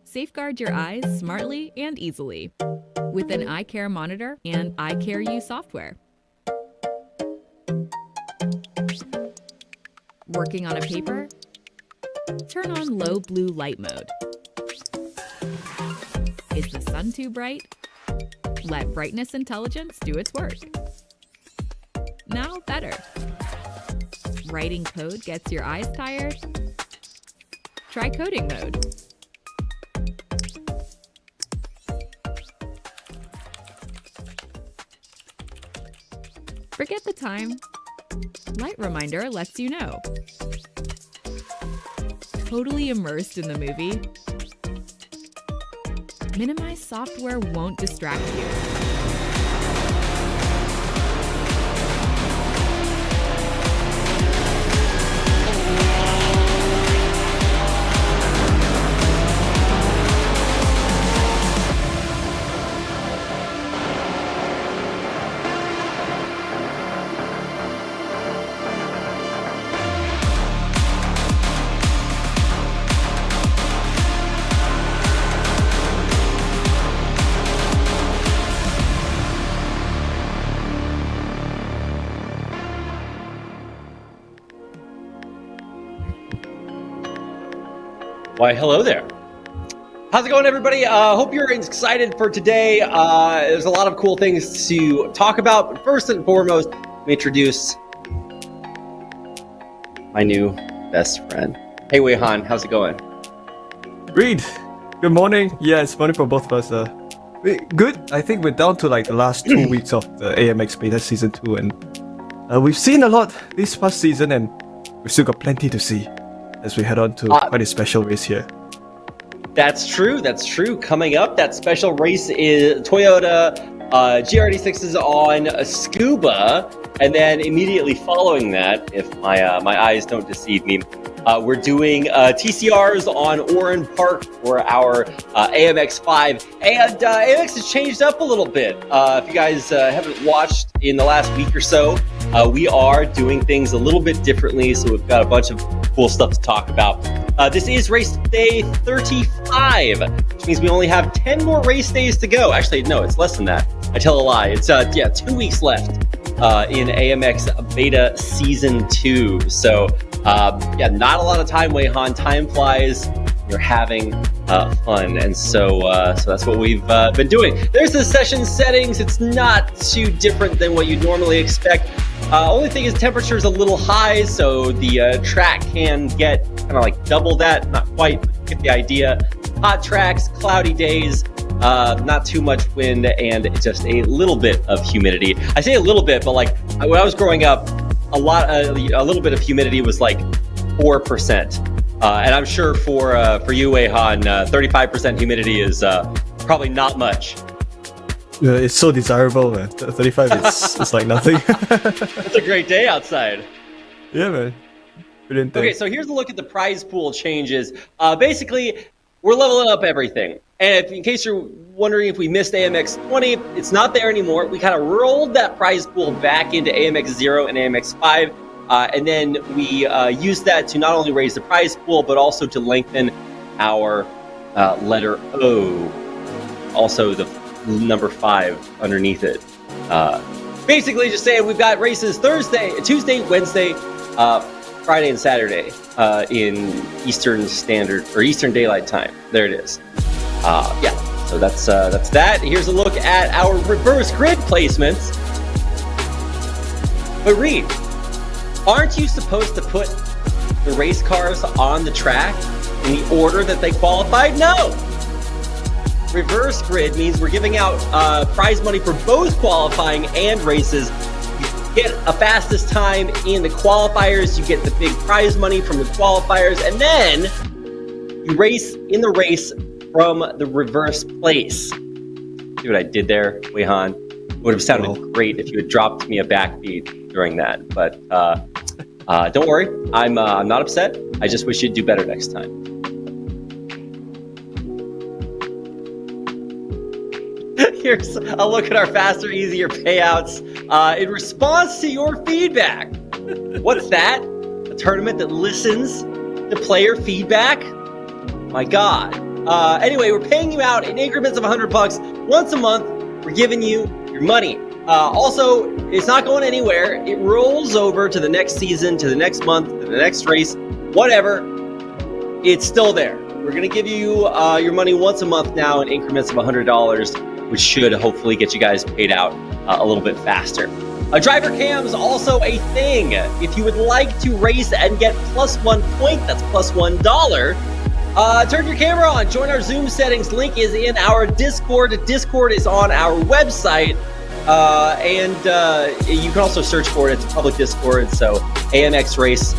Safeguard your eyes smartly and easily with an eye care monitor and eye care U software. Working on a paper? Turn on low blue light mode. Is the sun too bright? Let brightness intelligence do its work. Now better. Writing code gets your eyes tired? Try coding mode. Forget the time. Light reminder lets you know. Totally immersed in the movie? Minimize software won't distract you. Why, hello there. How's it going, everybody? Hope you're excited for today. There's a lot of cool things to talk about. But first and foremost, let me introduce my new best friend. Hey, Wei Han, how's it going? Reed, good morning. Yeah, it's morning for both of us. Good. I think we're down to like the last 2 weeks of the AMX Beta Season 2, and we've seen a lot this past season, and we've still got plenty to see as we head on to quite a special race here. That's true. Coming up, that special race is Toyota GR86 is on Tsukuba, and then immediately following that, if my eyes don't deceive me, we're doing TCRs on Oran Park for our AMX 5, and AMX has changed up a little bit. If you guys haven't watched in the last week or so, we are doing things a little bit differently, so we've got a bunch of cool stuff to talk about. This is race day 35, which means we only have 10 more race days to go. Actually, no, it's less than that. I tell a lie. It's 2 weeks left in AMX Beta Season 2. So, not a lot of time, Wei Han. Time flies. You're having fun, and so that's what we've been doing. There's the session settings. It's not too different than what you'd normally expect. Only thing is temperature's a little high, so the track can get kind of like double that. Not quite, but get the idea. Hot tracks, cloudy days, not too much wind, and just a little bit of humidity. I say a little bit, but like when I was growing up, a little bit of humidity was like 4%. And I'm sure for you, Wei Han, 35% humidity is probably not much. It's so desirable, man. 35 it's like nothing. It's a great day outside. Yeah, man. Brilliant day. Okay, so here's a look at the prize pool changes. Basically, we're leveling up everything. And in case you're wondering if we missed AMX 20, it's not there anymore. We kind of rolled that prize pool back into AMX 0 and AMX 5. And then we used that to not only raise the prize pool, but also to lengthen our letter O. Also, the number 5 underneath it. Basically, just saying we've got races Tuesday, Wednesday, Friday, and Saturday in Eastern Standard or Eastern Daylight Time. There it is. So that's that. Here's a look at our reverse grid placements. But Reed, aren't you supposed to put the race cars on the track in the order that they qualified? No! Reverse grid means we're giving out prize money for both qualifying and races. You get a fastest time in the qualifiers, you get the big prize money from the qualifiers, and then you race in the race from the reverse place. See what I did there, Wei Han? It would have sounded great if you had dropped me a backbeat during that, but don't worry, I'm not upset. I just wish you'd do better next time. Here's a look at our faster, easier payouts in response to your feedback. What's that? A tournament that listens to player feedback? My God, Anyway, we're paying you out in increments of $100 once a month. We're giving you your money. Also, it's not going anywhere. It rolls over to the next season, to the next month, to the next race, whatever. It's still there. We're going to give you your money once a month now in increments of $100, which should hopefully get you guys paid out a little bit faster. Driver cam is also a thing. If you would like to race and get +1 point, that's +$1, turn your camera on, join our Zoom settings. Link is in our Discord. Discord is on our website. And you can also search for it. It's a public Discord, so AMX Race,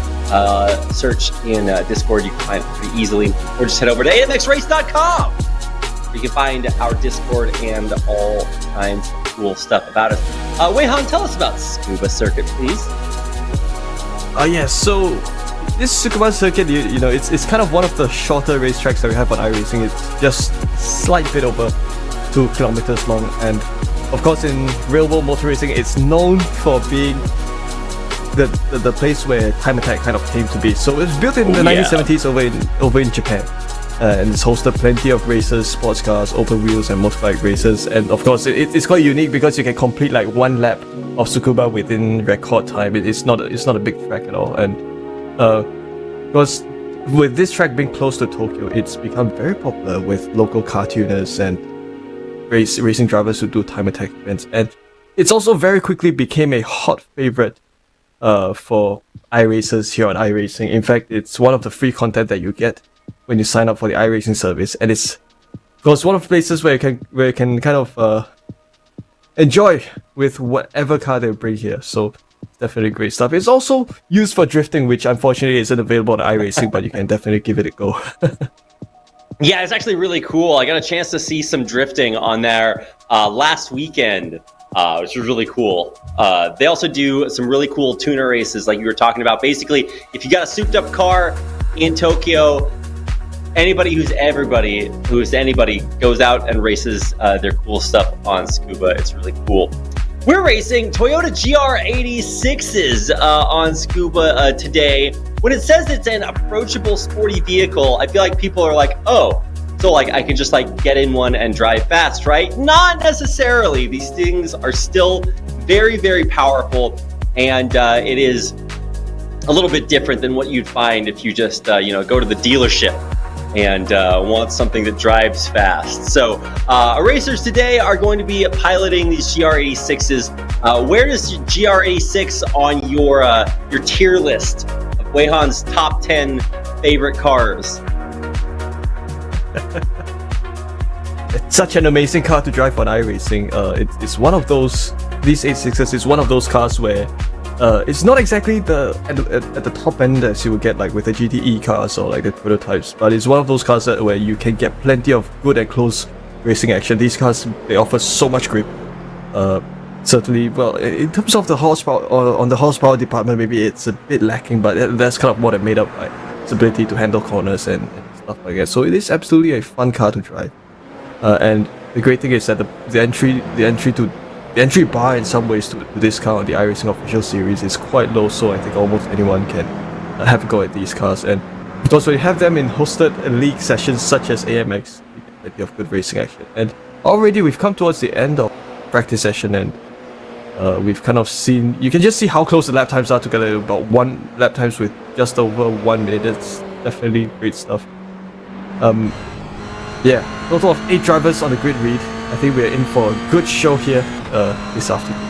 search in Discord. You can find it pretty easily. Or just head over to amxrace.com. You can find our Discord and all kinds of cool stuff about us. Weihan, tell us about Tsukuba Circuit, please. Yeah, so this Tsukuba Circuit, you know, it's kind of one of the shorter racetracks that we have on iRacing. It's just a slight bit over 2 kilometers long, and of course in real-world motor racing, it's known for being the place where Time Attack kind of came to be. So it was built in the 1970s over in Japan. And it's hosted plenty of races, sports cars, open wheels, and motorbike races. And of course, it's quite unique because you can complete like one lap of Tsukuba within record time. It's not a big track at all. And because with this track being close to Tokyo, it's become very popular with local car tuners and racing drivers who do time attack events. And it's also very quickly became a hot favorite for iRacers here on iRacing. In fact, it's one of the free content that you get when you sign up for the iRacing service, and it's one of the places where you can kind of enjoy with whatever car they bring here. So definitely great stuff. It's also used for drifting, which unfortunately isn't available on iRacing, but you can definitely give it a go. Yeah, it's actually really cool. I got a chance to see some drifting on there last weekend, which was really cool. They also do some really cool tuner races like you were talking about. Basically, if you got a souped up car in Tokyo, anybody who's anybody goes out and races their cool stuff on Tsukuba. It's really cool. We're racing Toyota GR86s on Tsukuba today. When it says it's an approachable sporty vehicle, I feel like people are like, oh, so like I can just like get in one and drive fast, right? Not necessarily. These things are still very, very powerful, and it is a little bit different than what you'd find if you just go to the dealership and want something that drives fast. So racers today are going to be piloting these GR86s. Where does GR86 on your tier list of Weihan's top 10 favorite cars? It's such an amazing car to drive on iRacing. It's one of those, these 86s is one of those cars where it's not exactly at the top end as you would get like with the GTE cars or like the prototypes, but it's one of those cars where you can get plenty of good and close racing action. These cars, they offer so much grip. Certainly, well, in terms of the horsepower, on the horsepower department, maybe it's a bit lacking, but that's kind of more than made up by its ability to handle corners and stuff like that. So it is absolutely a fun car to drive. And the great thing is that the entry bar in some ways to this car on the iRacing official series is quite low, so I think almost anyone can have a go at these cars. And of course, when you have them in hosted league sessions such as AMX, you get plenty of good racing action. And already we've come towards the end of practice session, and we've kind of seen, you can just see how close the lap times are together, about 1 lap times with just over 1 minute. It's definitely great stuff. Yeah, total of 8 drivers on the grid read. I think we're in for a good show here this afternoon.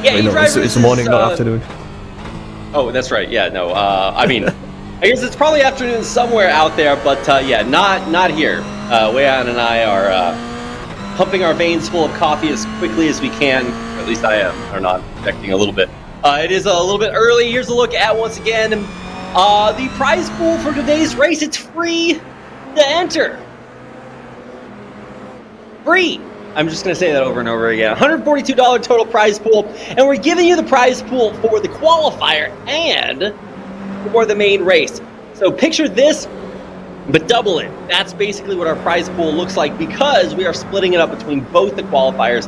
Yeah, no, it's morning, not afternoon. Oh, that's right. Yeah, no. I mean, I guess it's probably afternoon somewhere out there, but yeah, not here. Weihan and I are pumping our veins full of coffee as quickly as we can. Or at least I am. Or not, projecting a little bit. It is a little bit early. Here's a look at, once again, the prize pool for today's race. It's free to enter. Free. I'm just going to say that over and over again. $142 total prize pool, and we're giving you the prize pool for the qualifier and for the main race. So picture this, but double it. That's basically what our prize pool looks like, because we are splitting it up between both the qualifiers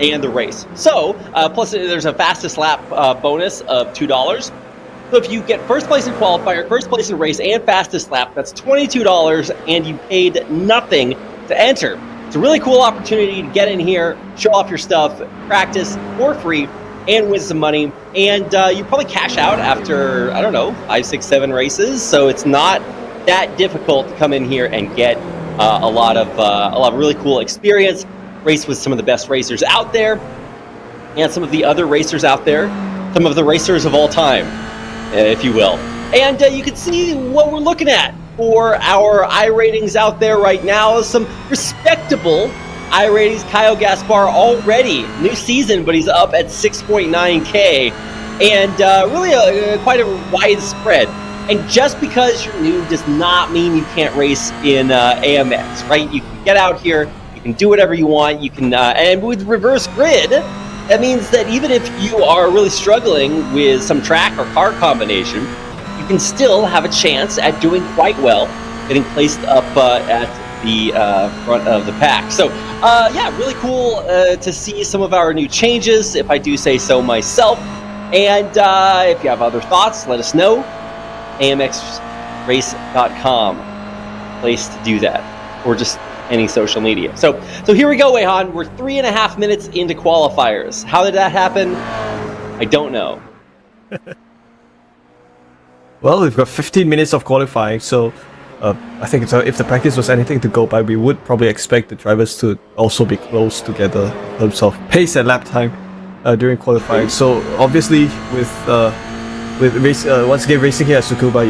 and the race. So plus there's a fastest lap bonus of $2. So if you get first place in qualifier, first place in race, and fastest lap, that's $22, and you paid nothing to enter. It's a really cool opportunity to get in here, show off your stuff, practice for free, and win some money. And you probably cash out after, I don't know, 5, 6, 7 races. So it's not that difficult to come in here and get a lot of really cool experience, race with some of the best racers out there, and some of the other racers out there, some of the racers of all time, if you will. And you can see what we're looking at for our iRatings out there right now. Some respectable iRatings. Kyle Gaspar already new season, but he's up at 6.9K, and really quite a wide spread. And just because you're new does not mean you can't race in AMX, right? You can get out here, you can do whatever you want, you can, and with reverse grid, that means that even if you are really struggling with some track or car combination, you can still have a chance at doing quite well, getting placed up at the front of the pack. So, yeah, really cool to see some of our new changes, if I do say so myself. And if you have other thoughts, let us know. AMXrace.com, place to do that, or just any social media. So here we go, Weihan. We're 3.5 minutes into qualifiers. How did that happen? I don't know. Well, we've got 15 minutes of qualifying, so I think if the practice was anything to go by, we would probably expect the drivers to also be close together in terms of pace and lap time during qualifying. So obviously, with race, once again racing here at Tsukuba,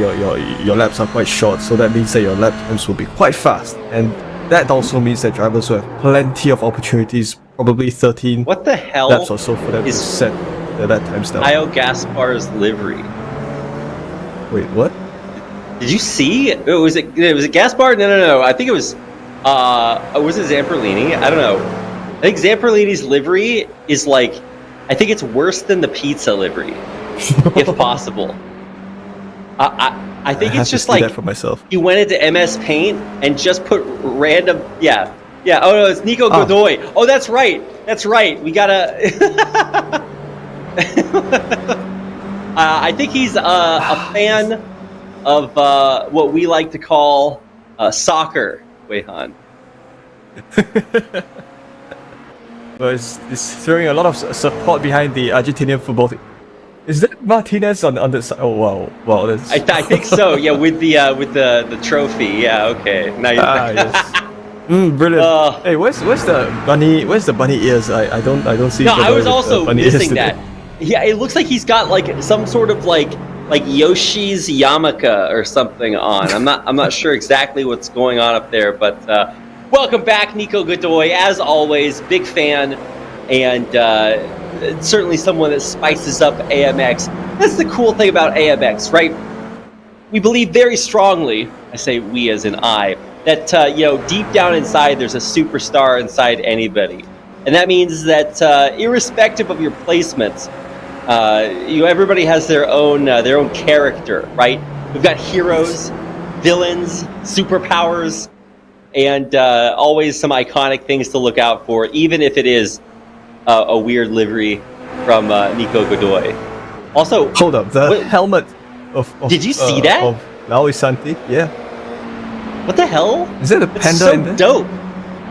your laps are quite short, so that means that your lap times will be quite fast, and that also means that drivers will have plenty of opportunities, probably 13 what the hell laps or so for them to set their lap times down. Kyle Gaspar's livery. Wait, what? Did you see? Was it Gaspar? No. I think it was. Was it Zamperlini? I don't know. I think Zamperlini's livery is like, I think it's worse than the pizza livery, if possible. I think it's just like that for myself. He went into MS Paint and just put random. Yeah. Oh no, it's Nico Godoy. Oh, that's right. We gotta. I think he's a fan of what we like to call soccer, Weihan. Well, it's throwing a lot of support behind the Argentinian football team. Is that Martinez on the side? Oh wow! That's... I think so. Yeah, with the trophy. Yeah, okay. Nice. Yes. Brilliant. Hey, where's the bunny? Where's the bunny ears? I don't see. No, I was also missing that. Yeah, it looks like he's got like some sort of like Yoshi's yarmulke or something on. I'm not sure exactly what's going on up there, but welcome back, Nico Godoy. As always, big fan, and certainly someone that spices up AMX. That's the cool thing about AMX, right? We believe very strongly, I say we as in I, that deep down inside there's a superstar inside anybody. And that means that irrespective of your placements, everybody has their own character, right? We've got heroes, villains, superpowers, and always some iconic things to look out for, even if it is a weird livery from Nico Godoy. Also, hold up, the helmet of did you see that? Of Laui Santi? Yeah. What the hell? Is it a panda? It's so dope.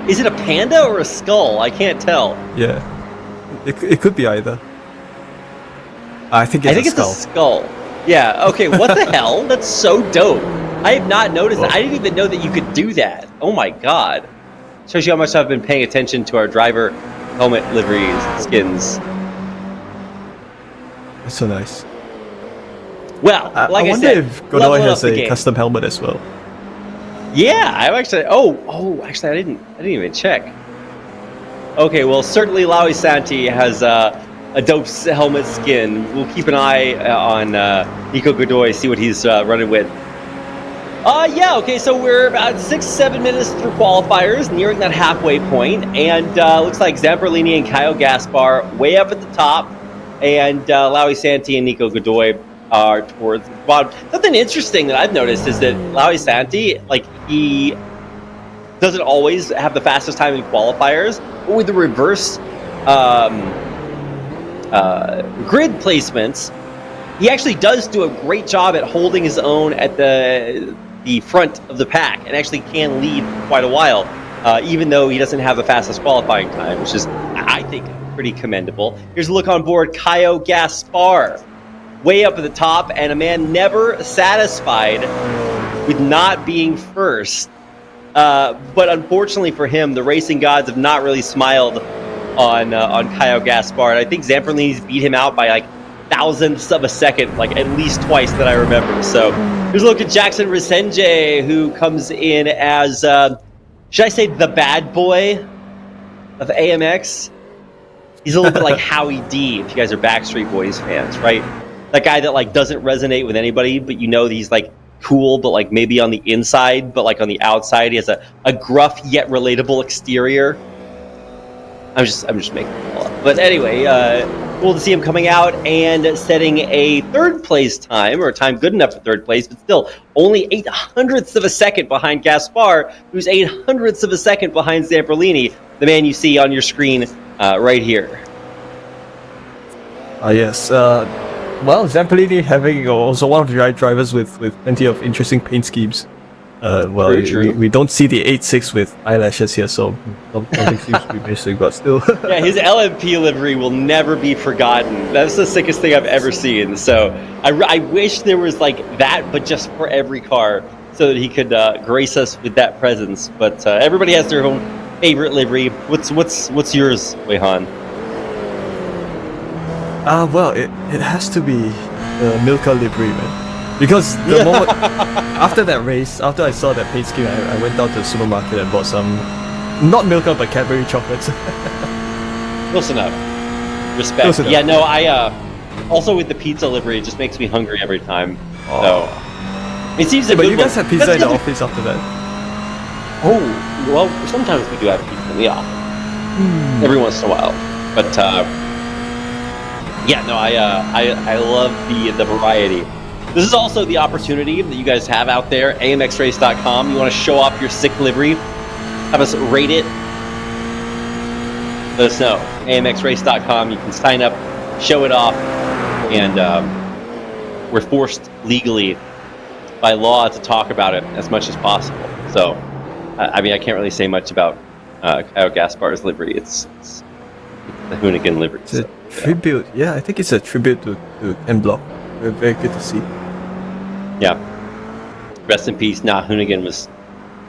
Is it a panda or a skull? I can't tell. Yeah, it could be either. I think it's a skull. Yeah. Okay. What the hell? That's so dope. I have not noticed that. I didn't even know that you could do that. Oh my god. Shows you how much I've been paying attention to our driver helmet liveries, skins. That's so nice. Well, like I wonder if Godoy has a custom helmet as well. Yeah, I actually. Actually, I didn't even check. Okay, well, certainly Laui Santi has a dope helmet skin. We'll keep an eye on Nico Godoy, see what he's running with. Yeah, okay, so we're about 6-7 minutes through qualifiers, nearing that halfway point, and looks like Zamperlini and Kyle Gaspar way up at the top, and Laui Santi and Nico Godoy are towards the bottom. Something interesting that I've noticed is that Laui Santi, he doesn't always have the fastest time in qualifiers, but with the reverse grid placements, he actually does do a great job at holding his own at the front of the pack and actually can lead for quite a while, even though he doesn't have the fastest qualifying time, which is, I think, pretty commendable. Here's a look on board. Caio Gaspar, way up at the top, and a man never satisfied with not being first. But unfortunately for him, the racing gods have not really smiled on Caio Gaspar. And I think Zamperlini's beat him out by like thousandths of a second, like at least twice that I remember. So here's a look at Jackson Resenge, who comes in as, should I say, the bad boy of AMX? He's a little bit like Howie D, if you guys are Backstreet Boys fans, right? That guy that like doesn't resonate with anybody, but you know he's like cool, but like maybe on the inside, but like on the outside, he has a gruff yet relatable exterior. I'm just making it all up. But anyway, cool to see him coming out and setting a third place time, or a time good enough for third place, but still only 0.08 of a second behind Gaspar, who's 0.08 of a second behind Zamperlini, the man you see on your screen right here. Yes. Well, Zamperlini having also one of the right drivers with plenty of interesting paint schemes. Well, we don't see the 8.6 with eyelashes here, so something seems to be missing, but still. Yeah, his LMP livery will never be forgotten. That's the sickest thing I've ever seen. So I wish there was like that, but just for every car, so that he could grace us with that presence. But everybody has their own favorite livery. What's yours, Weihan? Well, it has to be the Milka livery, man. Because the moment after that race, after I saw that paint scheme, I went down to the supermarket and bought some, not Milka, but Cadbury chocolates. Close enough. Respect. Close enough. Yeah, no, I also with the pizza livery, it just makes me hungry every time. So it seems a but good you guys one. had pizza in the office after that? Oh, well, sometimes we do have pizza in the office. Every once in a while. But yeah, no, I love the variety. This is also the opportunity that you guys have out there, amxrace.com. You want to show off your sick livery, have us rate it, let us know. amxrace.com, you can sign up, show it off, and we're forced legally by law to talk about it as much as possible. So, I mean, I can't really say much about Caio Gaspar's livery. It's the Hoonigan livery. It's a tribute. Yeah, I think it's a tribute to M Block. Very good to see. Yeah. Rest in peace. Nah, Hoonigan was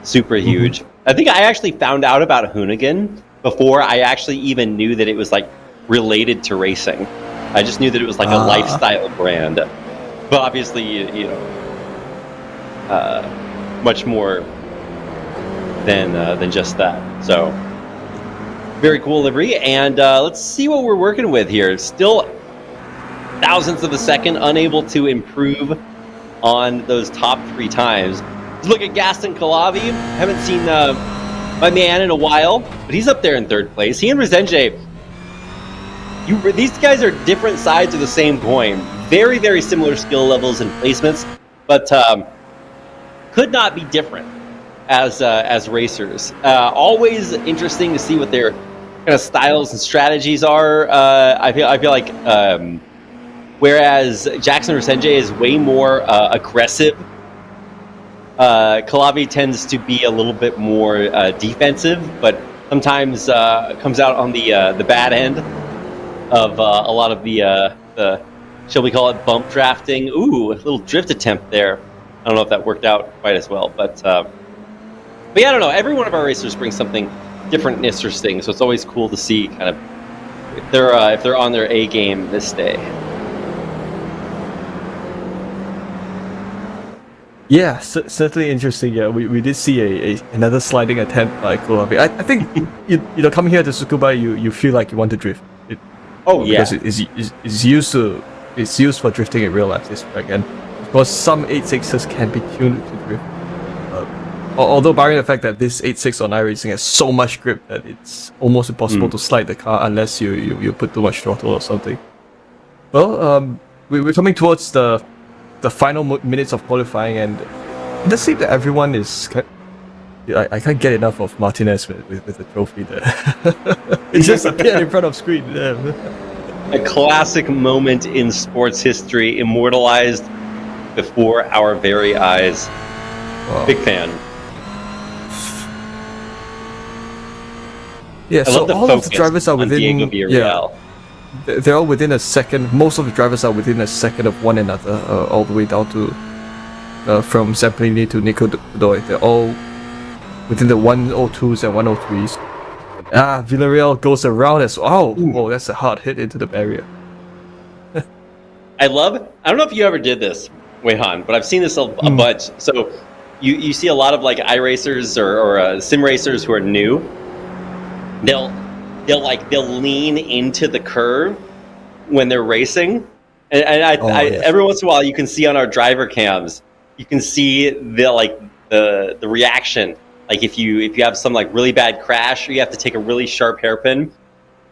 super huge. I think I actually found out about Hoonigan before I actually even knew that it was like related to racing. I just knew that it was like a lifestyle brand. But obviously, you know, much more than just that. So, very cool livery. And let's see what we're working with here. Still thousandths of a second, unable to improve on those top three times. Let's look at Gaston Calavi. Haven't seen my man in a while, but he's up there in third place. He and Resenge, these guys are different sides of the same coin. Very, very similar skill levels and placements, but could not be different as racers. Always interesting to see what their kind of styles and strategies are. I feel like whereas Jackson Resenge is way more aggressive, Calavi tends to be a little bit more defensive, but sometimes comes out on the bad end of a lot of the shall we call it bump drafting. Ooh, a little drift attempt there. I don't know if that worked out quite as well, but yeah, I don't know. Every one of our racers brings something different and interesting, so it's always cool to see kind of if they're on their A game this day. Yeah, certainly interesting. Yeah, we did see another sliding attempt by Calavi. I think you know, coming here to Tsukuba, you feel like you want to drift. Because it's used for drifting in real life, this track, and of course some 8.6s can be tuned to drift. Although barring the fact that this 8.6 on iRacing has so much grip that it's almost impossible to slide the car unless you put too much throttle or something. Well, we're coming towards the final minutes of qualifying, and it does seem that everyone is. I can't get enough of Martinez with the trophy there. It just appeared in front of screen. A classic moment in sports history, immortalized before our very eyes. Wow. Big fan. Yeah, I so love the all of the focus drivers are on within. Diego Villarreal. They're all within a second. Most of the drivers are within a second of one another, all the way down to from Zampanini to Nico Godoy. They're all within the 102s and 103s. Villarreal goes around as well. Oh, whoa, that's a hard hit into the barrier. I don't know if you ever did this, Weihan, but I've seen this a bunch. So you see a lot of like iRacers or sim racers who are new. They'll lean into the curve when they're racing, and Yes. every once in a while you can see on our driver cams, you can see the reaction. Like if you have some like really bad crash or you have to take a really sharp hairpin,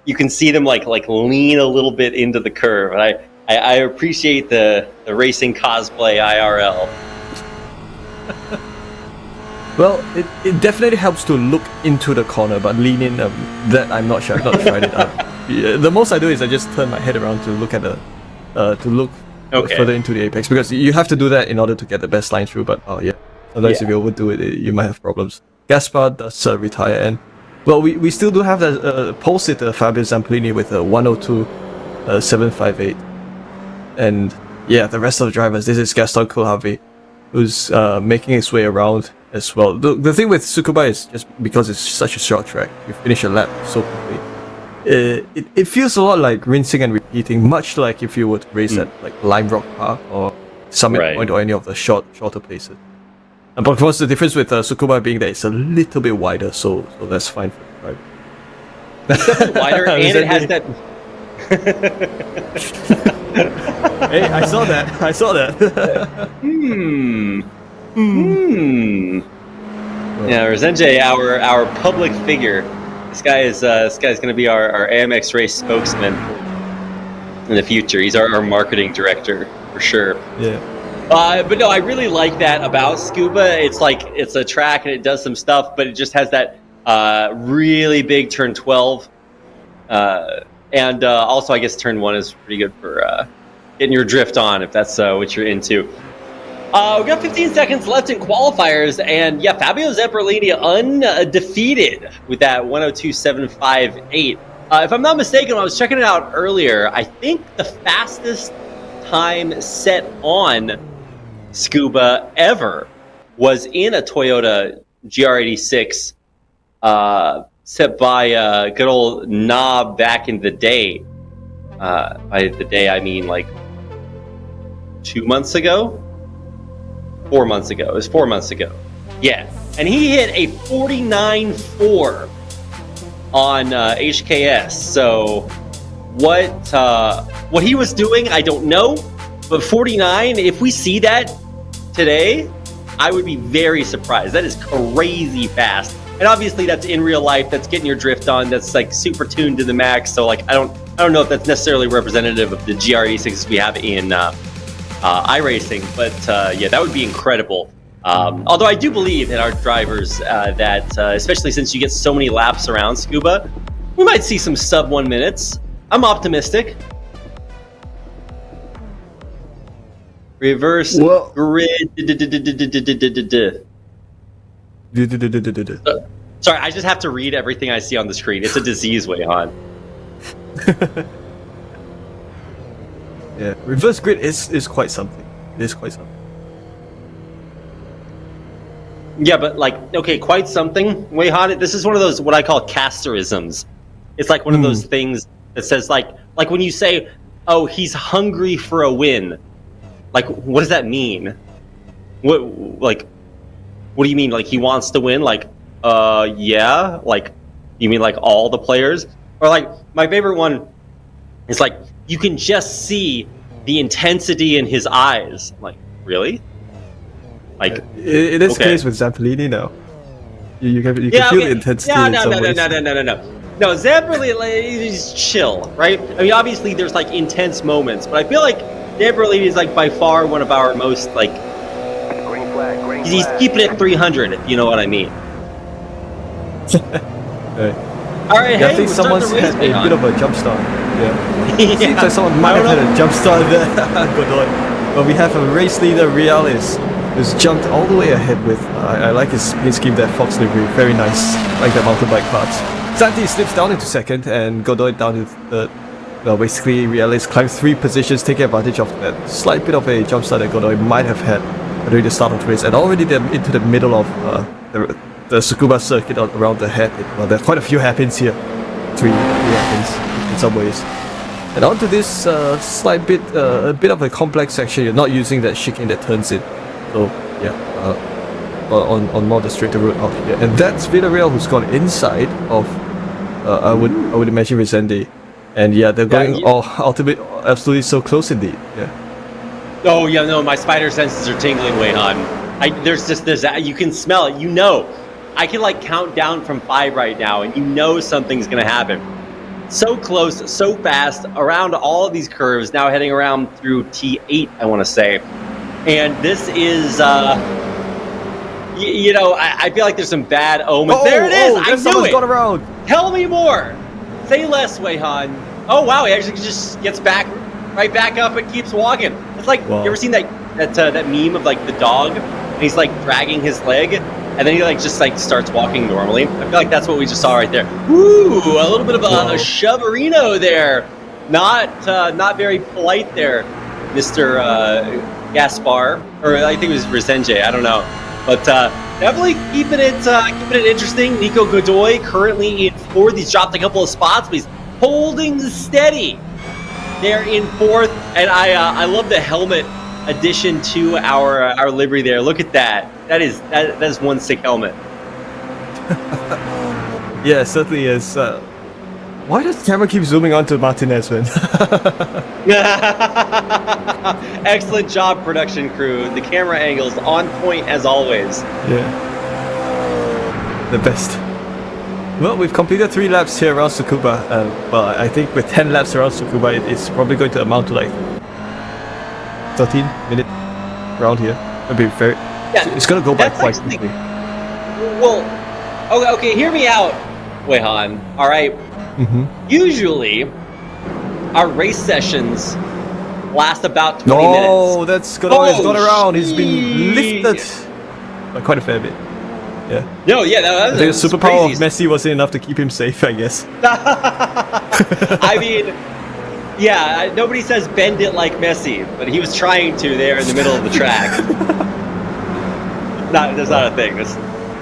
you can see them like lean a little bit into the curve. And I appreciate the racing cosplay IRL. Well, it definitely helps to look into the corner, but lean in, that I'm not sure. I've not tried it. The most I do is I just turn my head around to look at further into the apex, because you have to do that in order to get the best line through. But sometimes if you overdo it, you might have problems. Gaspar does retire, and well, we still do have that pole sitter Fabio Zampanini with a 102.758, and yeah, the rest of the drivers. This is Gaston Kulhavi, who's making his way around as well. The thing with Tsukuba is just because it's such a short track, you finish a lap so quickly. It feels a lot like rinsing and repeating, much like if you were to race at like Lime Rock Park or Summit Point or any of the shorter places. But of course, the difference with Tsukuba being that it's a little bit wider, so that's fine for the driver. It's definitely wider, and it has that. Hey, I saw that. Yeah, Rezenje, our public figure. This guy's going to be our AMX race spokesman in the future. He's our marketing director for sure. Yeah. But no, I really like that about Tsukuba. It's a track and it does some stuff, but it just has that really big turn 12. And also, I guess turn 1 is pretty good for getting your drift on, if that's what you're into. We've got 15 seconds left in qualifiers, and yeah, Fabio Zampanini undefeated with that 102.758. If I'm not mistaken, when I was checking it out earlier, I think the fastest time set on Tsukuba ever was in a Toyota GR86, set by good old Knob back in the day. By the day, I mean like 2 months ago? 4 months ago. It was 4 months ago. Yeah. And he hit a 49.4 on HKS. So what he was doing, I don't know. But 49, if we see that today, I would be very surprised. That is crazy fast. And obviously that's in real life. That's getting your drift on. That's like super tuned to the max. So like I don't know if that's necessarily representative of the GR86s we have in iRacing, but yeah, that would be incredible. Although I do believe in our drivers that, especially since you get so many laps around Tsukuba, we might see some sub 1 minutes. I'm optimistic. Reverse grid. Sorry, I just have to read everything I see on the screen. It's a disease, Weihan. Yeah, reverse grid is quite something. It is quite something. Yeah, but like, okay, quite something. Weihan, this is one of those what I call casterisms. It's like one of those things that says like when you say, "Oh, he's hungry for a win." Like, what does that mean? What do you mean? Like he wants to win? Like, yeah. Like, you mean like all the players? Or like my favorite one is like you can just see the intensity in his eyes. Like, really? Like it is the case with Zampanini now. You can feel the intensity. No, Zampanini is chill, right? I mean, obviously there's like intense moments, but I feel like Zampanini is like by far one of our most like. Green flag. He's keeping it 300, if you know what I mean. Right. All right, I think someone's had a bit of a jump start. Yeah. Seems like someone might have had a jump start there. Godoy. But we have a race leader, Realis, who's jumped all the way ahead with. I like his paint scheme there, Fox livery. Very nice. Like the mountain bike parts. Santi slips down into second, and Godoy down to third. Well, basically, Realis climbed 3 positions, taking advantage of that slight bit of a jump start that Godoy might have had during the start of the race, and already they're into the middle of the Tsukuba circuit around the hairpin. Well, there are quite a few hairpins here. 3 hairpins in some ways. And onto this slight bit, a bit of a complex section. You're not using that chicane that turns in. So yeah, on more the straighter road out here. And that's Villarreal who's gone inside of I would imagine Resende. And yeah, they're going ultimately absolutely so close indeed. Yeah. Oh yeah, no, my spider senses are tingling, Weihan. There's you can smell it. You know, I can like count down from 5 right now, and you know something's gonna happen. So close, so fast, around all of these curves. Now heading around through T8, I want to say, and this is you know, I feel like there's some bad omens. There it is. I knew it. Gone around. Tell me more. Say less, Weihan. Oh wow, he actually just gets right back up and keeps walking. It's like, you ever seen that meme of like the dog, and he's like dragging his leg, and then he like just like starts walking normally. I feel like that's what we just saw right there. Ooh, a little bit of a shoverino there. Not very polite there, Mr. Gaspar, or I think it was Resenge. I don't know, but definitely keeping it interesting. Nico Godoy currently in 4th. He's dropped a couple of spots, but he's holding steady. They're in 4th, and I love the helmet addition to our livery there. Look at that. That is one sick helmet. Yeah, it certainly is. Why does the camera keep zooming onto Martinez, man? Excellent job, production crew. The camera angles on point as always. Yeah. The best. Well, we've completed 3 laps here around Tsukuba. Well, I think with 10 laps around Tsukuba, it's probably going to amount to like 13-minute round here. It'll be very. Yeah, it's going to go by quite quickly. Well, okay, hear me out, Weihan. All right. Usually, our race sessions last about 20 minutes. Oh, that's good. He's gone around. He's been lifted by quite a fair bit. Yeah. No, yeah, that was I think the superpower of Messi wasn't enough to keep him safe, I guess. I mean, yeah, nobody says bend it like Messi, but he was trying to there in the middle of the track. That's not a thing.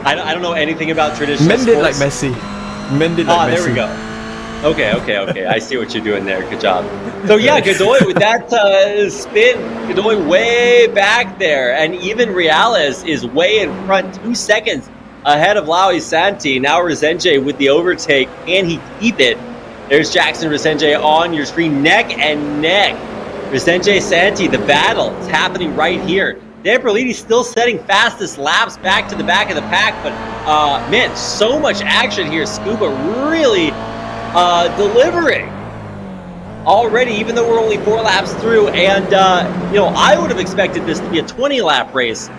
I don't know anything about traditional Mend sports. it like Messi. Mend it like Messi. There we go. Okay. I see what you're doing there. Good job. So yeah, Godoy with that spin, Godoy way back there, and even Realis is way in front, 2 seconds ahead of Laui Santi. Now Resenge with the overtake. Can he keep it? There's Jackson Resenge on your screen, neck and neck. Resenge Santi, the battle is happening right here. Dan Perlini still setting fastest laps back to the back of the pack, but man, so much action here. Tsukuba really delivering already, even though we're only 4 laps through. And you know, I would have expected this to be a 20-lap race,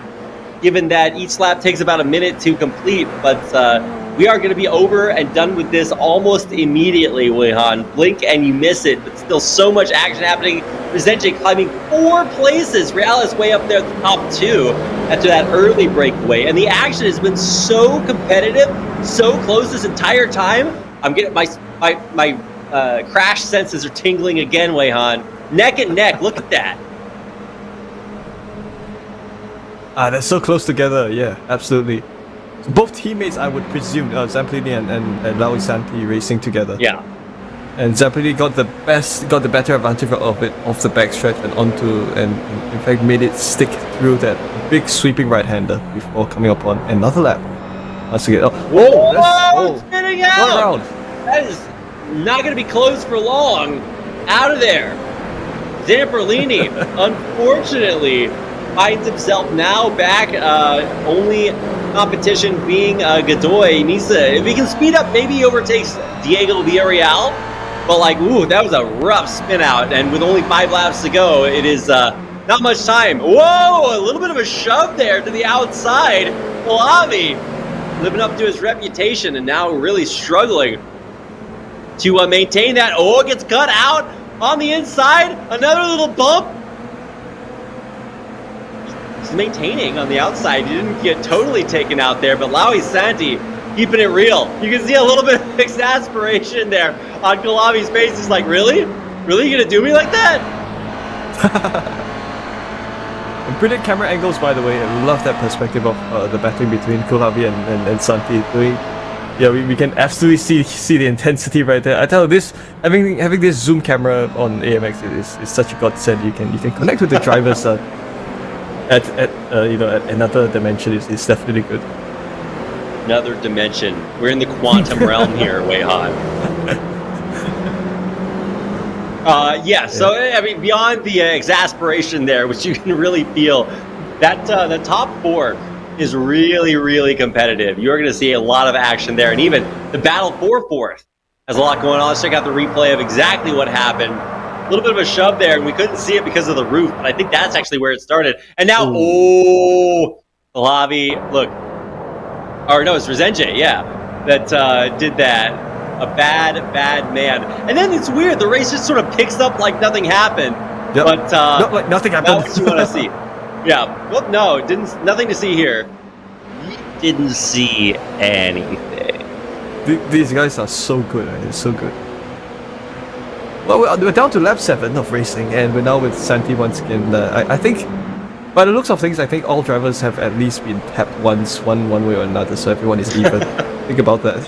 given that each lap takes about a minute to complete. But we are going to be over and done with this almost immediately, Weihan. Blink and you miss it, but still so much action happening. Resenge climbing 4 places. Realis way up there at the top 2 after that early breakaway. And the action has been so competitive, so close this entire time. I'm getting my crash senses are tingling again, Weihan. Neck and neck, look at that. They're so close together, yeah, absolutely. Both teammates, I would presume, Zamplini and Laui Santi racing together. Yeah. And Zamplini got the better advantage of it off the backstretch and onto, and in fact made it stick through that big sweeping right-hander before coming up on another lap. Once again, whoa, spinning out! That is not going to be closed for long. Out of there. Zamperlini, unfortunately, finds himself now back. Only competition being Godoy. He needs to, if he can speed up, maybe he overtakes Diego Villarreal. But like, ooh, that was a rough spin out. And with only 5 laps to go, it is not much time. Whoa, a little bit of a shove there to the outside. Olavi living up to his reputation and now really struggling to maintain that. Oh, it gets cut out on the inside. Another little bump. He's maintaining on the outside. He didn't get totally taken out there, but Lawi Santi keeping it real. You can see a little bit of exasperation there on Kalavi's face. He's like, really? Really? You gonna do me like that? Brilliant camera angles, by the way. I love that perspective of the battling between Kulavi and Santi. We can absolutely see the intensity right there. I tell you, this having this zoom camera on AMX is such a godsend. You can connect with the drivers at another dimension. Is definitely good. Another dimension. We're in the quantum realm here, Weihan. So I mean, beyond the exasperation there, which you can really feel, that the top four is really, really competitive. You're going to see a lot of action there, and even the battle for fourth has a lot going on. Let's check out the replay of exactly what happened. A little bit of a shove there, and we couldn't see it because of the roof, but I think that's actually where it started. And now, Lavi, look, or no, it's Rezenje, that did that. A bad man. And then it's weird, the race just sort of picks up like nothing happened. Yep. But like nothing happened. That's what you want to see. Yeah. Well, no, nothing to see here. You didn't see anything. These guys are so good, right? It's so good. Well, we're down to lap 7 of racing, and we're now with Santi once again. I think, by the looks of things, I think all drivers have at least been tapped once, one way or another, so everyone is even. Think about that.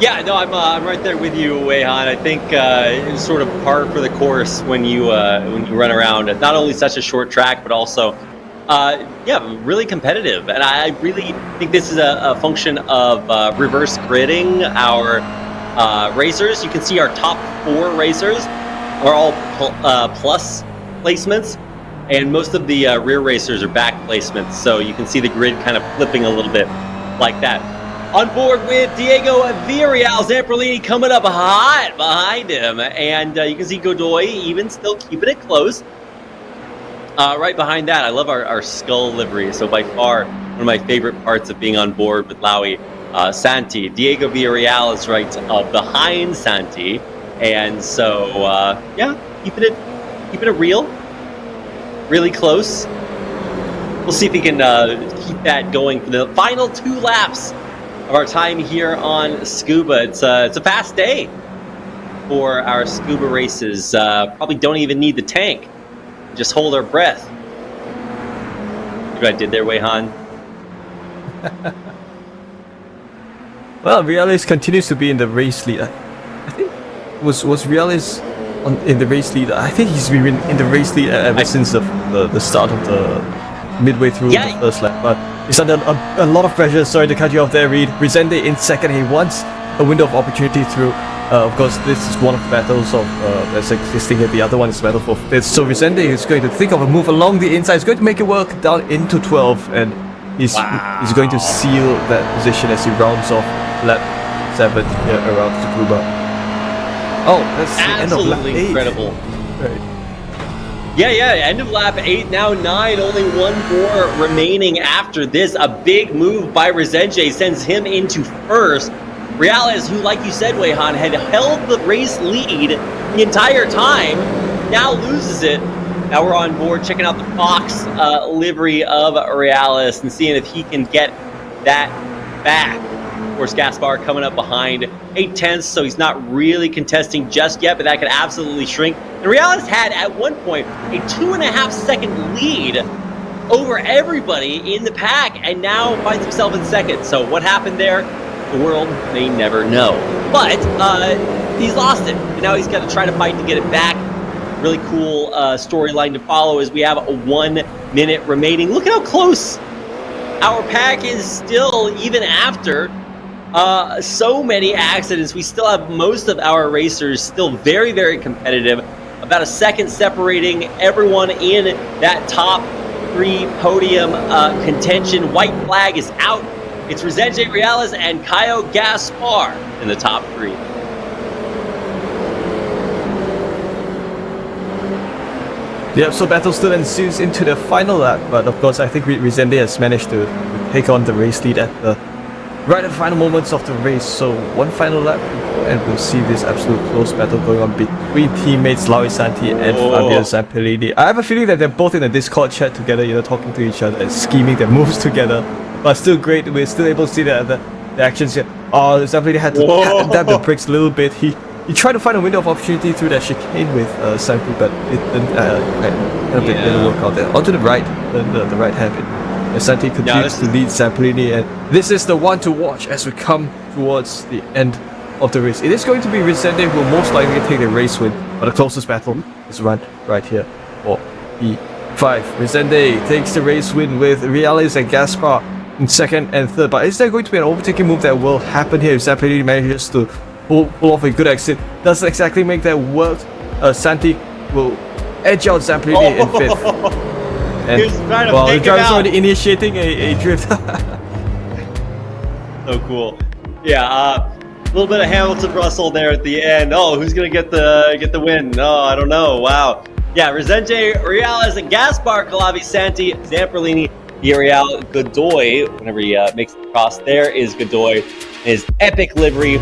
Yeah, no, I'm right there with you, Weihan. I think it's sort of par for the course when you run around. Not only such a short track, but also, really competitive. And I really think this is a function of reverse gridding our racers. You can see our top 4 racers are all plus placements, and most of the rear racers are back placements. So you can see the grid kind of flipping a little bit like that. On board with Diego Villarreal, Zamperlini coming up hot behind him. And you can see Godoy even still keeping it close. Right behind that, I love our skull livery. So by far, one of my favorite parts of being on board with Lawi Santi. Diego Villarreal is right behind Santi. And so, keeping it real. Really close. We'll see if we can keep that going for the final 2 laps of our time here on Tsukuba. It's a fast day for our Tsukuba races. Probably don't even need the tank. Just hold our breath. See what I did there, Weihan? Well, Reales continues to be in the race lead. I think was Reales in the race lead. I think he's been in the race lead ever since the start of the midway through the first lap. But he's under a lot of pressure. Sorry to cut you off there, Reed. Resende in second. He wants a window of opportunity through. Of course, this is one of the battles that's existing here. The other one is battle for fifth. So Resende is going to think of a move along the inside. He's going to make it work down into 12, and he's going to seal that position as he rounds off lap 7 here around Tsukuba. Oh, that's the end of lap 8. Absolutely incredible. Right. Yeah, end of lap 8, now 9, only 1 more remaining after this. A big move by Rezenje sends him into first. Reales, who, like you said, Weihan, had held the race lead the entire time, now loses it. Now we're on board checking out the Fox livery of Reales and seeing if he can get that back. Of course, Gaspar coming up behind 8/10, so he's not really contesting just yet, but that could absolutely shrink. And Reales had, at one point, a 2.5-second lead over everybody in the pack, and now finds himself in second. So what happened there? The world may never know. But he's lost it, and now he's got to try to fight to get it back. Really cool storyline to follow as we have 1 minute remaining. Look at how close our pack is still, even after so many accidents. We still have most of our racers still very, very competitive. About a second separating everyone in that top 3 podium contention. White flag is out. It's Rezenje Reales and Caio Gaspar in the top 3. Yeah, so battle still ensues into the final lap, but of course I think Resende has managed to take on the race lead at the right at the final moments of the race. So one final lap, and we'll see this absolute close battle going on between teammates Lauri Santi and Fabio Zampellini. I have a feeling that they're both in a Discord chat together, talking to each other and scheming their moves together. But still great, we're still able to see the actions here. Oh, Zampellini had to dab the brakes a little bit. He tried to find a window of opportunity through that chicane with Santi, but it didn't work out there. Onto the right, the right hand. Santi continues to lead Zampellini, and this is the one to watch as we come towards the end of the race. It is going to be Resende who will most likely take the race win, but the closest battle is run right here for P5. Resende takes the race win with Reales and Gaspar in second and third, but is there going to be an overtaking move that will happen here if Zampellini manages to pull off a good exit? Doesn't exactly make that work. Santi will edge out Zampellini in fifth. And, the driver's already initiating a drift. So cool. Yeah, a little bit of Hamilton Russell there at the end. Oh, who's gonna get the win? Oh, I don't know. Wow. Yeah, Resende, Reales, and Gaspar, Calavi, Santi, Zampellini, Villarreal, Godoy. Whenever he makes the cross, there is Godoy. His epic livery.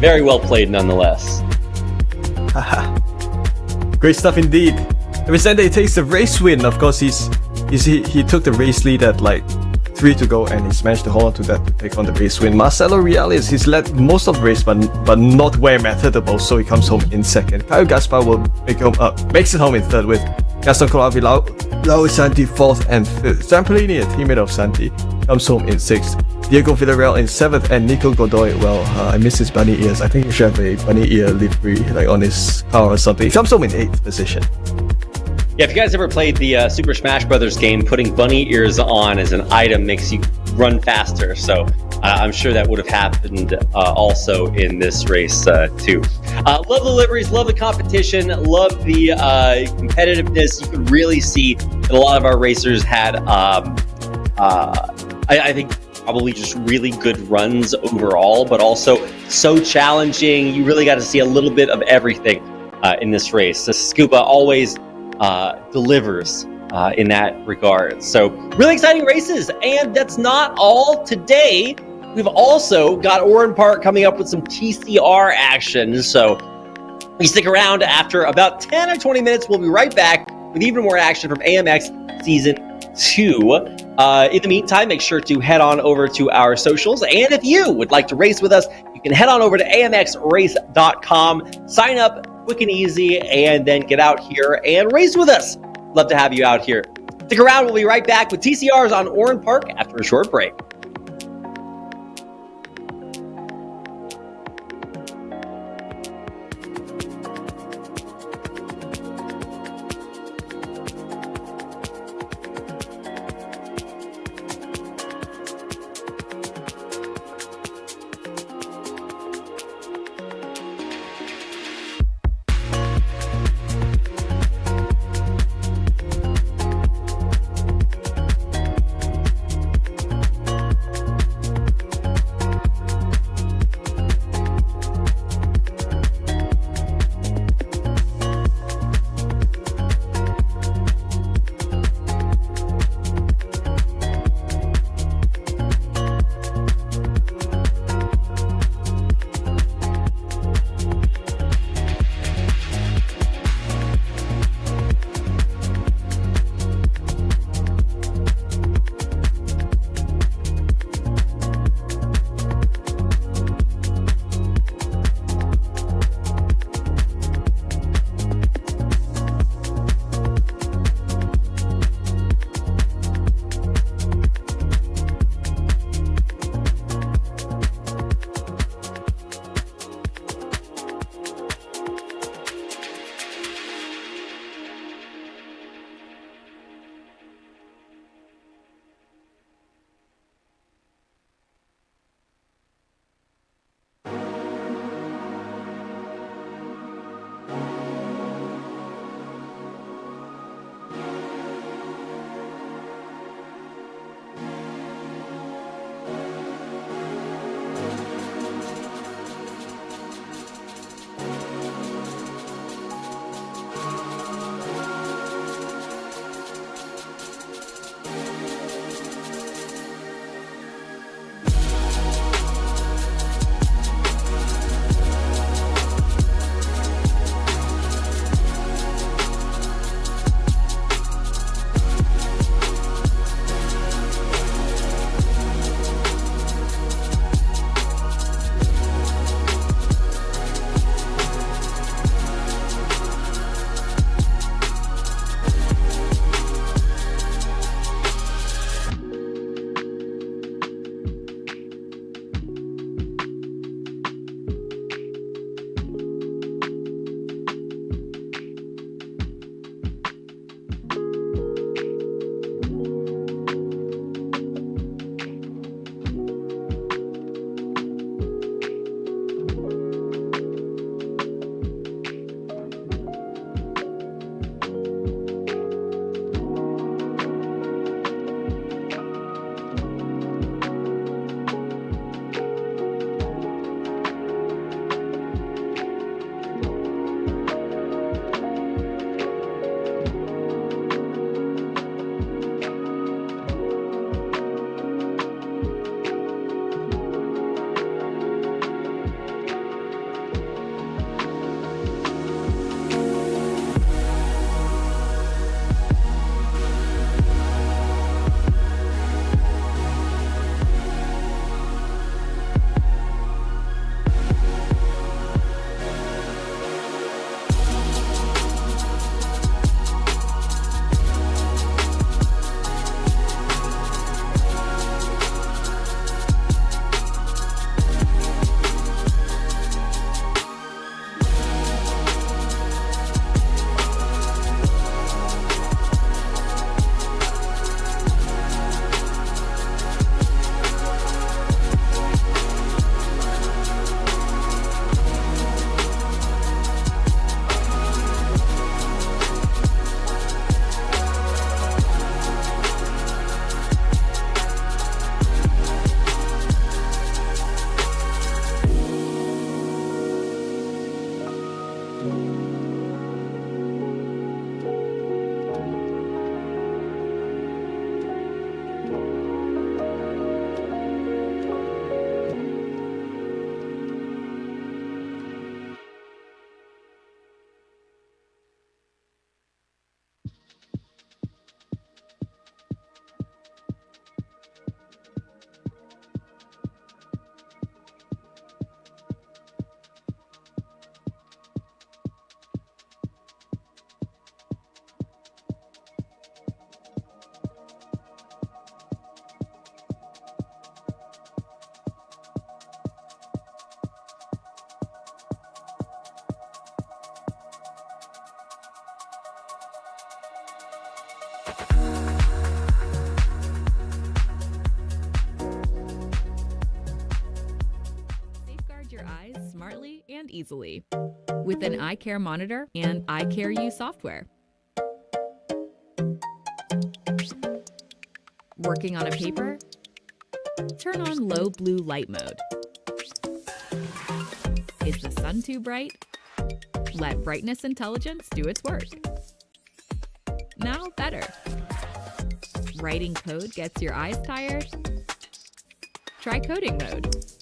Very well played, nonetheless. Great stuff indeed. Resende takes the race win. Of course, he took the race lead at like 3 to go, and he's managed to hold on to that to take on the race win. Marcelo Reales, he's led most of the race, but not where it mattered the most, so he comes home in second. Caio Gaspar will makes it home in third with Gaston Colavi, Lauri Santi fourth and fifth. Zampellini, a teammate of Santi, comes home in sixth. Diego Villarreal in seventh, and Nico Godoy, I miss his bunny ears. I think he should have a bunny ear livery like on his car or something. He comes home in 8th position. Yeah, if you guys ever played the Super Smash Brothers game, putting bunny ears on as an item makes you run faster. So I'm sure that would have happened also in this race too. Love the liveries, love the competition, love the competitiveness. You could really see that a lot of our racers had, I think, probably just really good runs overall, but also so challenging. You really got to see a little bit of everything in this race. So Tsukuba always delivers in that regard. So really exciting races, and that's not all today. We've also got Oran Park coming up with some TCR action. So you stick around. After about 10 or 20 minutes, we'll be right back with even more action from AMX Season 2. In the meantime, make sure to head on over to our socials. And if you would like to race with us, you can head on over to amxrace.com, sign up quick and easy, and then get out here and race with us. Love to have you out here. Stick around. We'll be right back with TCRs on Oran Park after a short break. and easily with an eye care monitor and eye care U software. Working on a paper? Turn on low blue light mode. Is the sun too bright? Let brightness intelligence do its work. Now better. Writing code gets your eyes tired? Try coding mode.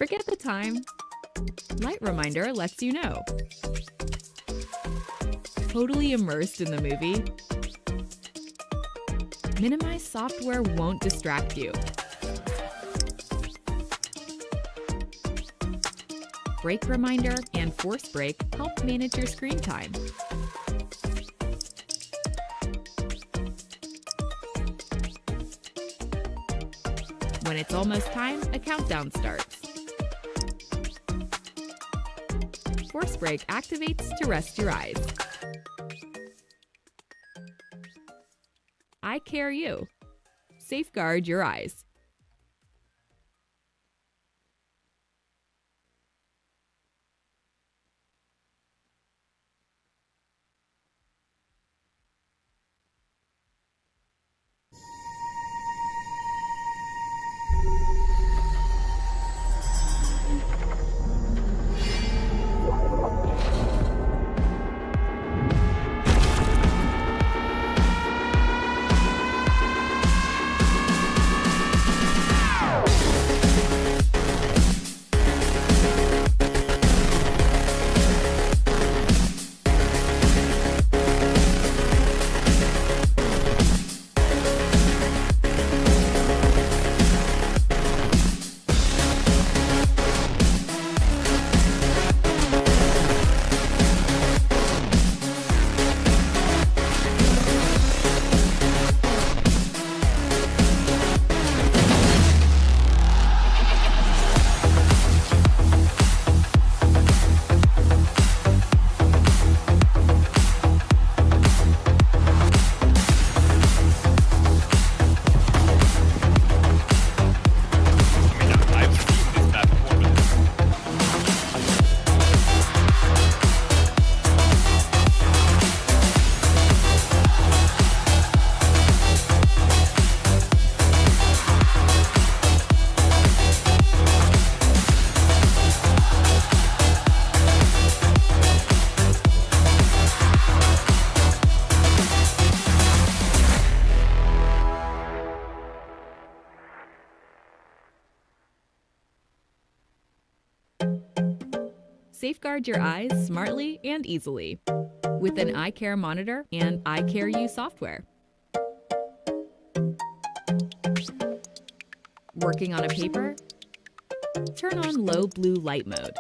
Forget the time. Light reminder lets you know. Totally immersed in the movie? Minimize software won't distract you. Break reminder and force break help manage your screen time. When it's almost time, a countdown starts. Force break activates to rest your eyes. Eye care you. Safeguard your eyes. Safeguard your eyes smartly and easily with an eye care monitor and eye care U software. Working on a paper? Turn on low blue light mode.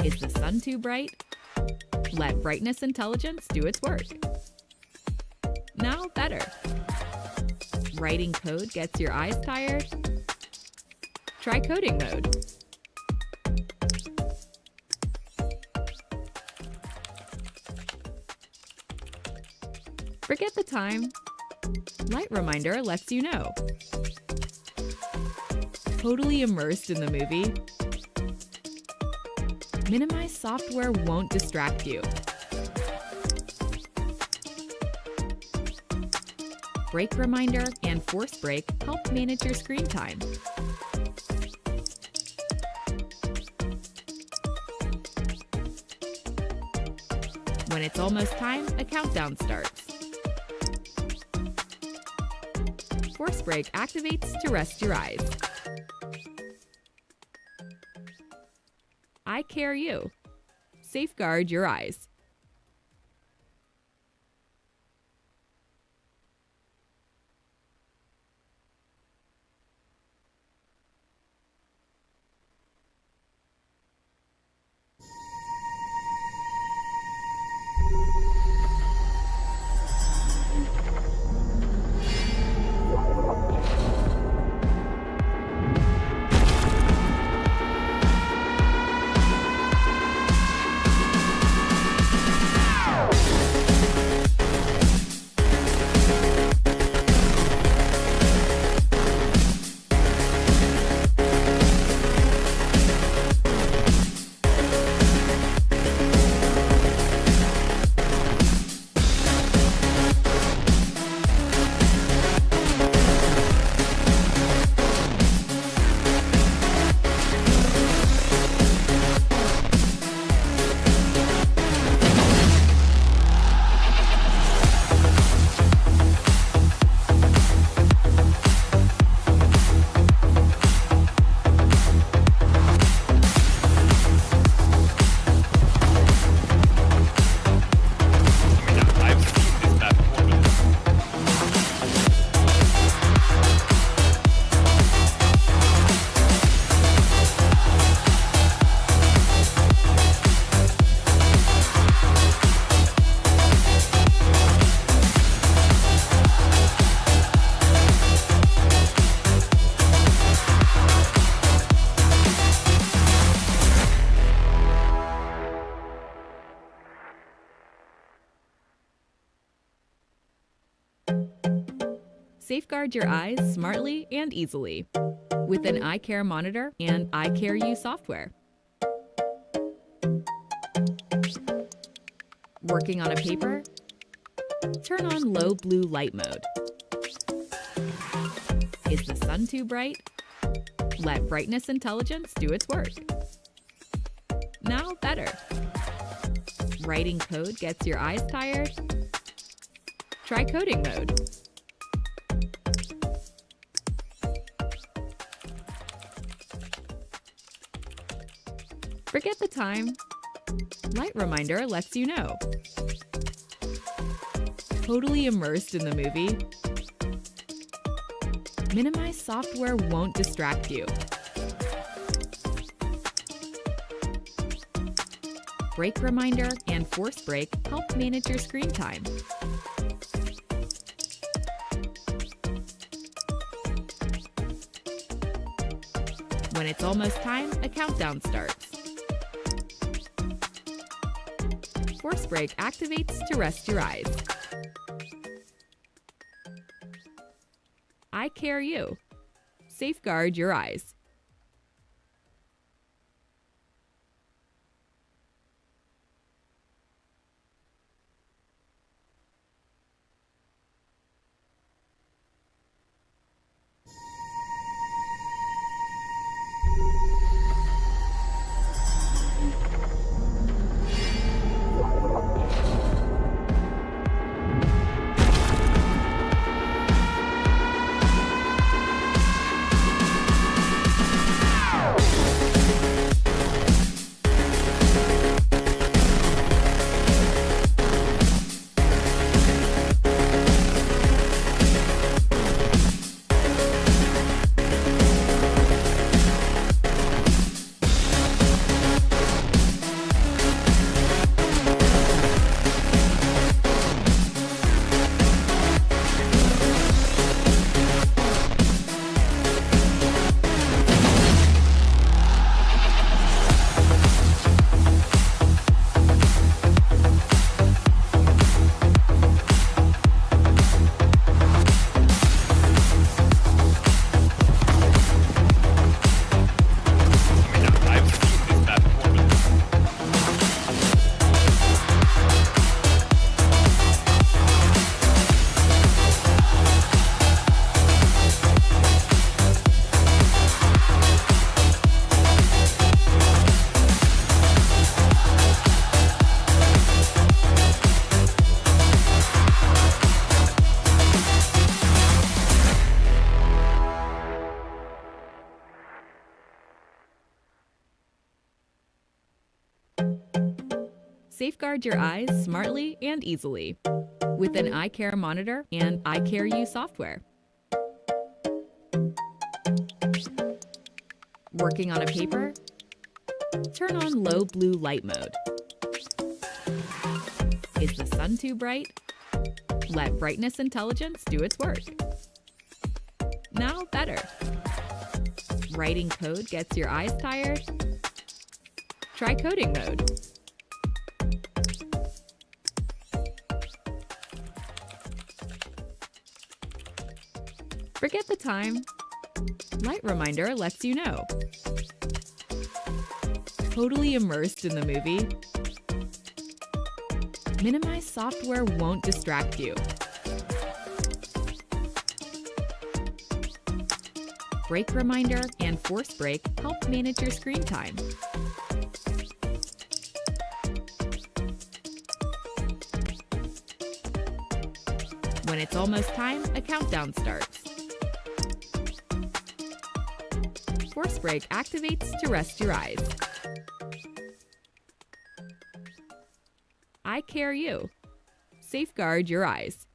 Is the sun too bright? Let brightness intelligence do its work. Now better. Writing code gets your eyes tired? Try coding mode. Forget the time. Light reminder lets you know. Totally immersed in the movie? Minimize software won't distract you. Break reminder and force break help manage your screen time. When it's almost time, a countdown starts. Force break activates to rest your eyes. Eye care you. Safeguard your eyes. Safeguard your eyes smartly and easily with an eye care monitor and eye care U software. Working on a paper? Turn on low blue light mode. Is the sun too bright? Let brightness intelligence do its work. Now better. Writing code gets your eyes tired? Try coding mode. Forget the time. Light reminder lets you know. Totally immersed in the movie? Minimize software won't distract you. Break reminder and force break help manage your screen time. When it's almost time, a countdown starts. Force break activates to rest your eyes. Eye care you. Safeguard your eyes. Safeguard your eyes smartly and easily with an eye care monitor and eye care U software. Working on a paper? Turn on low blue light mode. Is the sun too bright? Let brightness intelligence do its work. Now better. Writing code gets your eyes tired? Try coding mode. Forget the time. Light reminder lets you know. Totally immersed in the movie? Minimize software won't distract you. Break reminder and force break help manage your screen time. When it's almost time, a countdown starts. Force break activates to rest your eyes. Eye care you. Safeguard your eyes.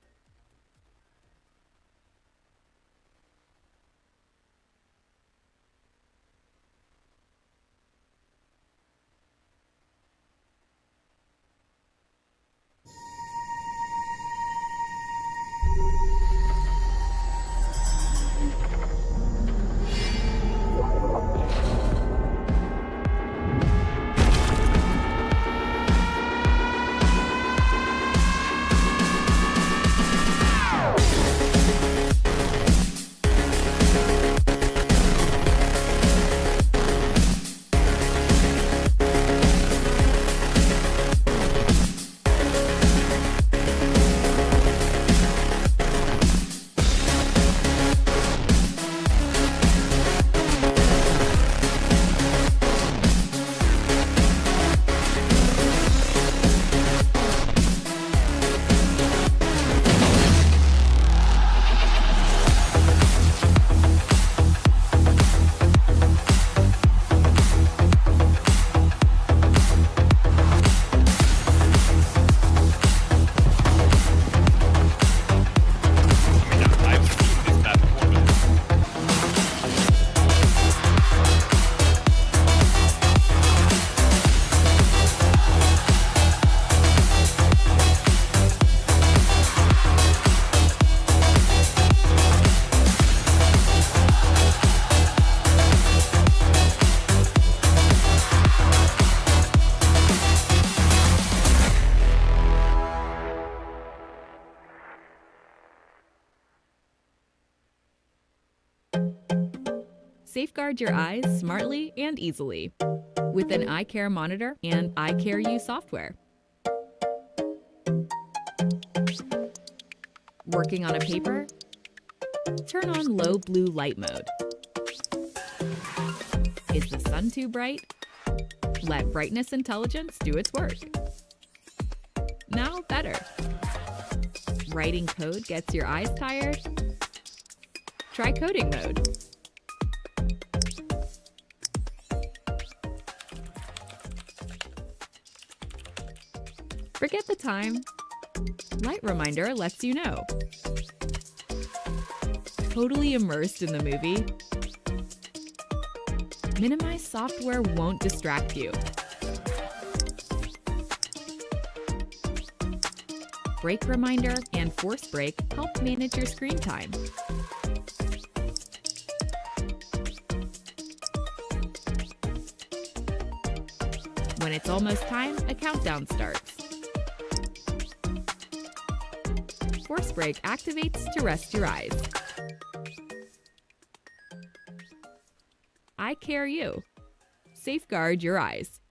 Safeguard your eyes smartly and easily with an eye care monitor and eye care U software. Working on a paper? Turn on low blue light mode. Is the sun too bright? Let brightness intelligence do its work. Now better. Writing code gets your eyes tired? Try coding mode. Forget the time. Light reminder lets you know. Totally immersed in the movie? Minimize software won't distract you. Break reminder and force break help manage your screen time. When it's almost time, a countdown starts. Force break activates to rest your eyes. Eye care you. Safeguard your eyes.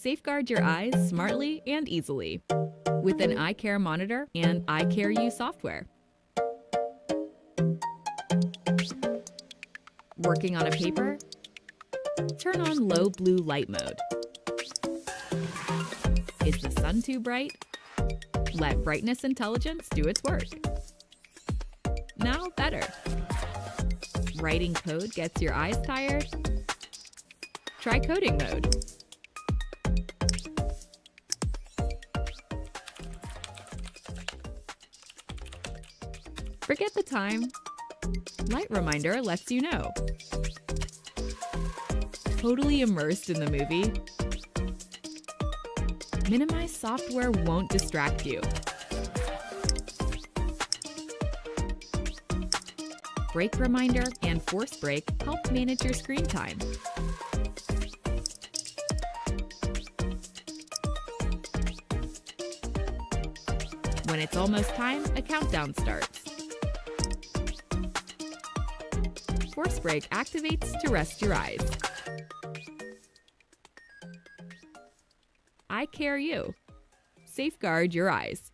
Safeguard your eyes smartly and easily with an eye care monitor and eye care U software. Working on a paper? Turn on low blue light mode. Is the sun too bright? Let brightness intelligence do its work. Now better. Writing code gets your eyes tired? Try coding mode. Forget the time. Light reminder lets you know. Totally immersed in the movie? Minimize software won't distract you. Break reminder and force break help manage your screen time. When it's almost time, a countdown starts. Force break activates to rest your eyes. Eye care you. Safeguard your eyes.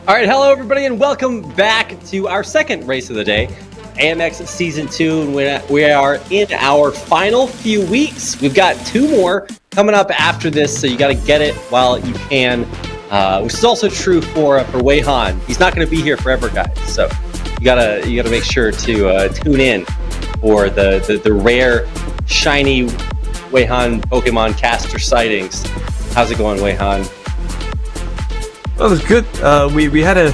All right, hello everybody, and welcome back to our second race of the day, AMX Season 2, and we are in our final few weeks. We've got 2 more coming up after this, so you got to get it while you can, which is also true for Wei Han. He's not going to be here forever, guys, so you gotta make sure to tune in for the rare, shiny Wei Han Pokemon caster sightings. How's it going, Wei Han? Well, it was good. We had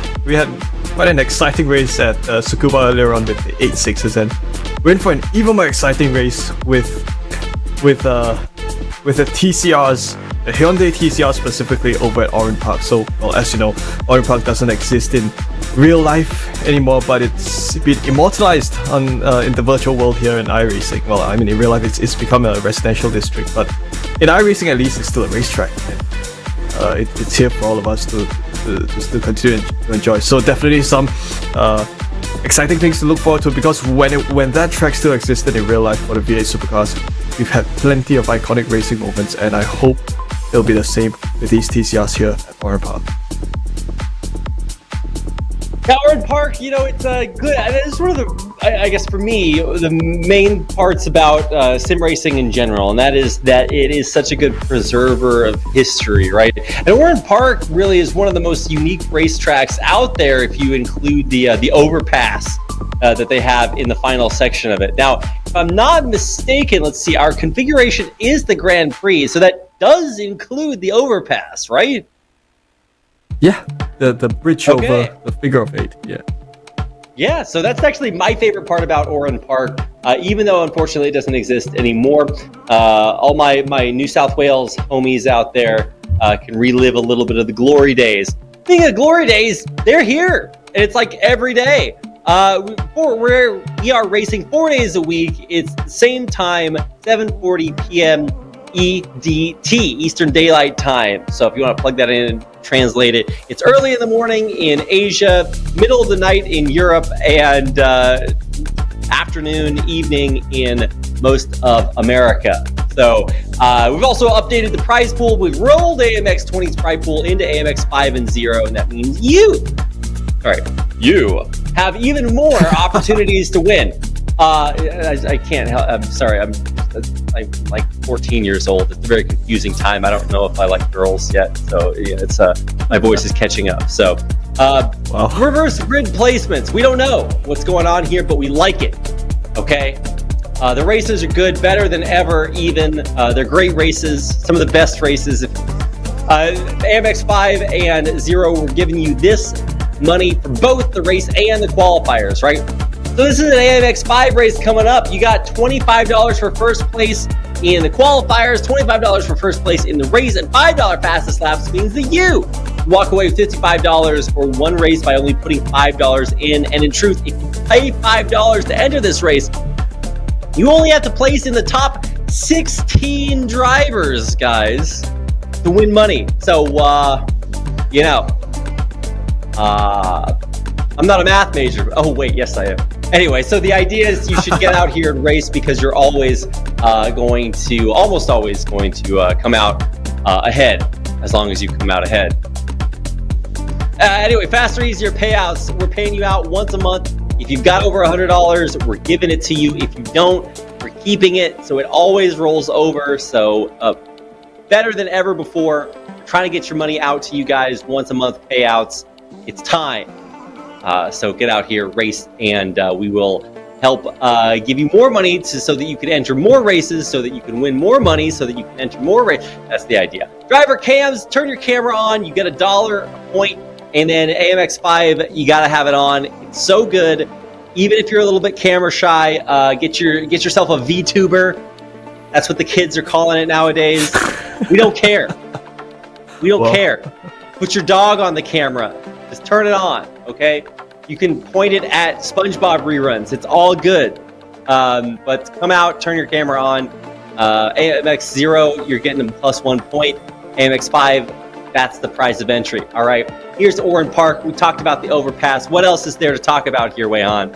quite an exciting race at Tsukuba earlier on with the 8.6s, and we're in for an even more exciting race with the TCRs, the Hyundai TCR specifically over at Oran Park. So, well, as you know, Oran Park doesn't exist in real life anymore, but it's been immortalized in the virtual world here in iRacing. Well, I mean, in real life, it's become a residential district, but in iRacing, at least, it's still a racetrack. It's here for all of us to still continue to enjoy. So definitely some exciting things to look forward to, because when that track still existed in real life for the V8 supercars, we've had plenty of iconic racing moments, and I hope it'll be the same with these TCRs here at Oran Park. Oran Park, it's good. It's one of the, I guess for me, the main parts about sim racing in general, and that is that it is such a good preserver of history, right? And Oran Park really is one of the most unique racetracks out there if you include the overpass that they have in the final section of it. Now, if I'm not mistaken, let's see, our configuration is the Grand Prix, so that does include the overpass, right? Yeah, the bridge over the figure of 8, yeah. Yeah, so that's actually my favorite part about Oran Park, even though unfortunately it doesn't exist anymore. All my New South Wales homies out there can relive a little bit of the glory days. Speaking of glory days, they're here, and it's like every day. We are racing 4 days a week. It's the same time, 7:40 p.m. EDT, Eastern Daylight Time. So if you want to plug that in and translate it, it's early in the morning in Asia, middle of the night in Europe, and afternoon, evening in most of America. So we've also updated the prize pool. We've rolled AMX 20's prize pool into AMX 5 and 0, and that means you have even more opportunities to win. I can't help. I'm sorry. I'm like 14 years old. It's a very confusing time. I don't know if I like girls yet. So yeah, it's my voice is catching up. So reverse grid placements. We don't know what's going on here, but we like it. Okay. The races are good, better than ever. Even they're great races. Some of the best races. AMX 5 and 0, we're giving you this money for both the race and the qualifiers, right? So this is an AMX 5 race coming up. You got $25 for first place in the qualifiers, $25 for first place in the race, and $5 fastest laps means that you walk away with $55 for one race by only putting $5 in. And in truth, if you pay $5 to enter this race, you only have to place in the top 16 drivers, guys, to win money. So, I'm not a math major. Oh, wait, yes, I am. Anyway, so the idea is you should get out here and race, because you're almost always going to come out ahead, as long as you come out ahead. Anyway, faster, easier payouts. We're paying you out once a month. If you've got over $100, we're giving it to you. If you don't, we're keeping it. So it always rolls over. So better than ever before. We're trying to get your money out to you guys once a month payouts. It's time. So get out here, race, and we will help give you more money so that you can enter more races, so that you can win more money, so that you can enter more races. That's the idea. Driver cams, turn your camera on. You get $1 a point, and then AMX 5, you got to have it on. It's so good. Even if you're a little bit camera shy, get yourself a VTuber. That's what the kids are calling it nowadays. We don't care. We don't care. Put your dog on the camera. Just turn it on, okay? You can point it at SpongeBob reruns. It's all good. But come out, turn your camera on. AMX 0, you're getting a +1 point. AMX 5, that's the prize of entry. All right, here's Oran Park. We talked about the overpass. What else is there to talk about here, Wei Han?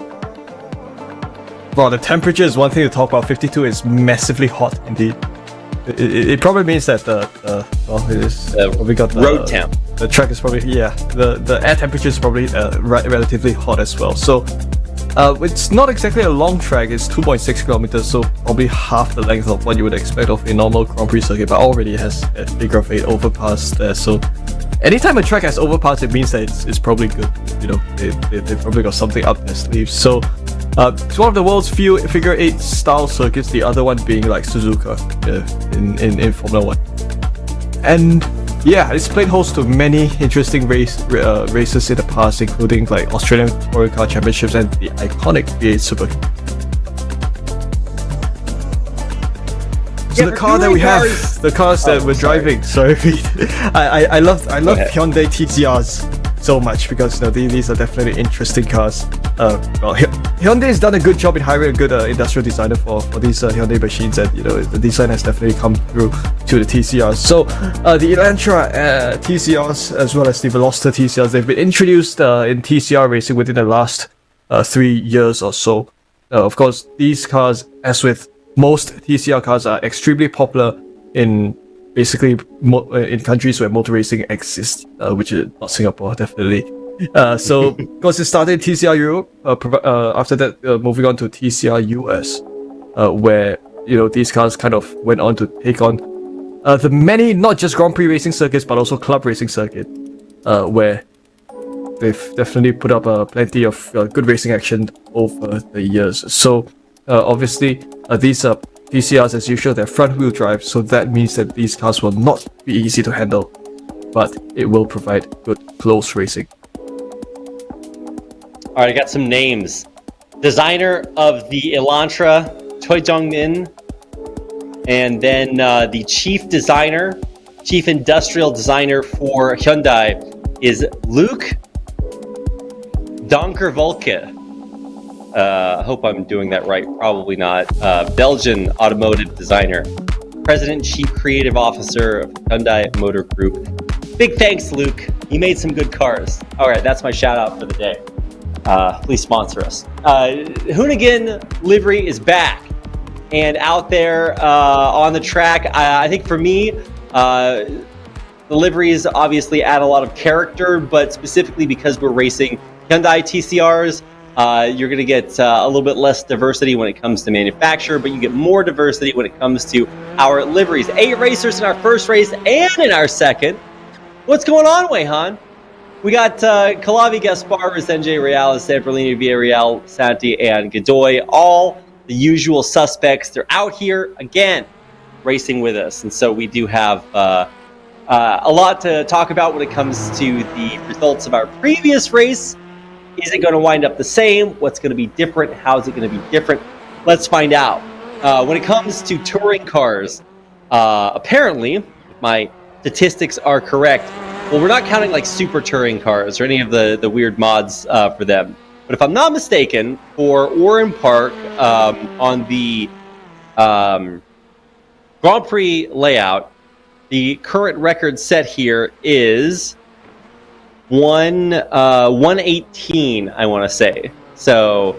Well, the temperature is one thing to talk about. 52 is massively hot indeed. it probably means that it is probably got road temp. The track is probably the air temperature is probably relatively hot as well. So it's not exactly a long track. It's 2.6 kilometers, so probably half the length of what you would expect of a normal Grand Prix circuit, but already has a figure of 8 overpass there. So anytime a track has overpass, it means that it's probably good. You know, they probably got something up their sleeves. So it's one of the world's few figure 8 style circuits, the other one being like Suzuka in Formula 1. And yeah, it's played host to many interesting races in the past, including like Australian Touring Car Championships and the iconic V8 Super. So the car that we have, the cars that we're driving. Sorry, I love Hyundai TCRs so much because these are definitely interesting cars. Hyundai has done a good job in hiring a good industrial designer for these Hyundai machines, and the design has definitely come through to the TCRs. So the Elantra TCRs as well as the Veloster TCRs, they've been introduced in TCR racing within the last 3 years or so. Of course, these cars, as with most TCR cars, are extremely popular in basically in countries where motor racing exists, which is not Singapore, definitely. So, of course, it started in TCR Europe. After that, moving on to TCR US, where these cars kind of went on to take on the many, not just Grand Prix racing circuits, but also club racing circuit, where they've definitely put up plenty of good racing action over the years. So, obviously, these are TCRs, as usual, they're front-wheel drive, so that means that these cars will not be easy to handle, but it will provide good close racing. All right, I got some names. Designer of the Elantra, Choi Jung-min, and then the chief industrial designer for Hyundai is Luke Donker-Volke. I hope I'm doing that right. Probably not. Belgian automotive designer, president, chief creative officer of Hyundai Motor Group. Big thanks, Luke. You made some good cars. All right, that's my shout out for the day. Please sponsor us. Hoonigan livery is back and out there on the track. I think for me, the liveries obviously add a lot of character, but specifically because we're racing Hyundai TCRs, you're going to get a little bit less diversity when it comes to manufacturer, but you get more diversity when it comes to our liveries. 8 racers in our first race and in our second. What's going on, Weihan? We got Calavi, Gaspar, Resenge, Real, Sanfrelini, Villarreal, Santi, and Godoy. All the usual suspects. They're out here, again, racing with us. And so we do have a lot to talk about when it comes to the results of our previous race. Is it going to wind up the same? What's going to be different? How is it going to be different? Let's find out. When it comes to touring cars, apparently, if my statistics are correct, well, we're not counting like super touring cars or any of the weird mods for them. But if I'm not mistaken, for Oran Park on the Grand Prix layout, the current record set here is 118, I want to say. So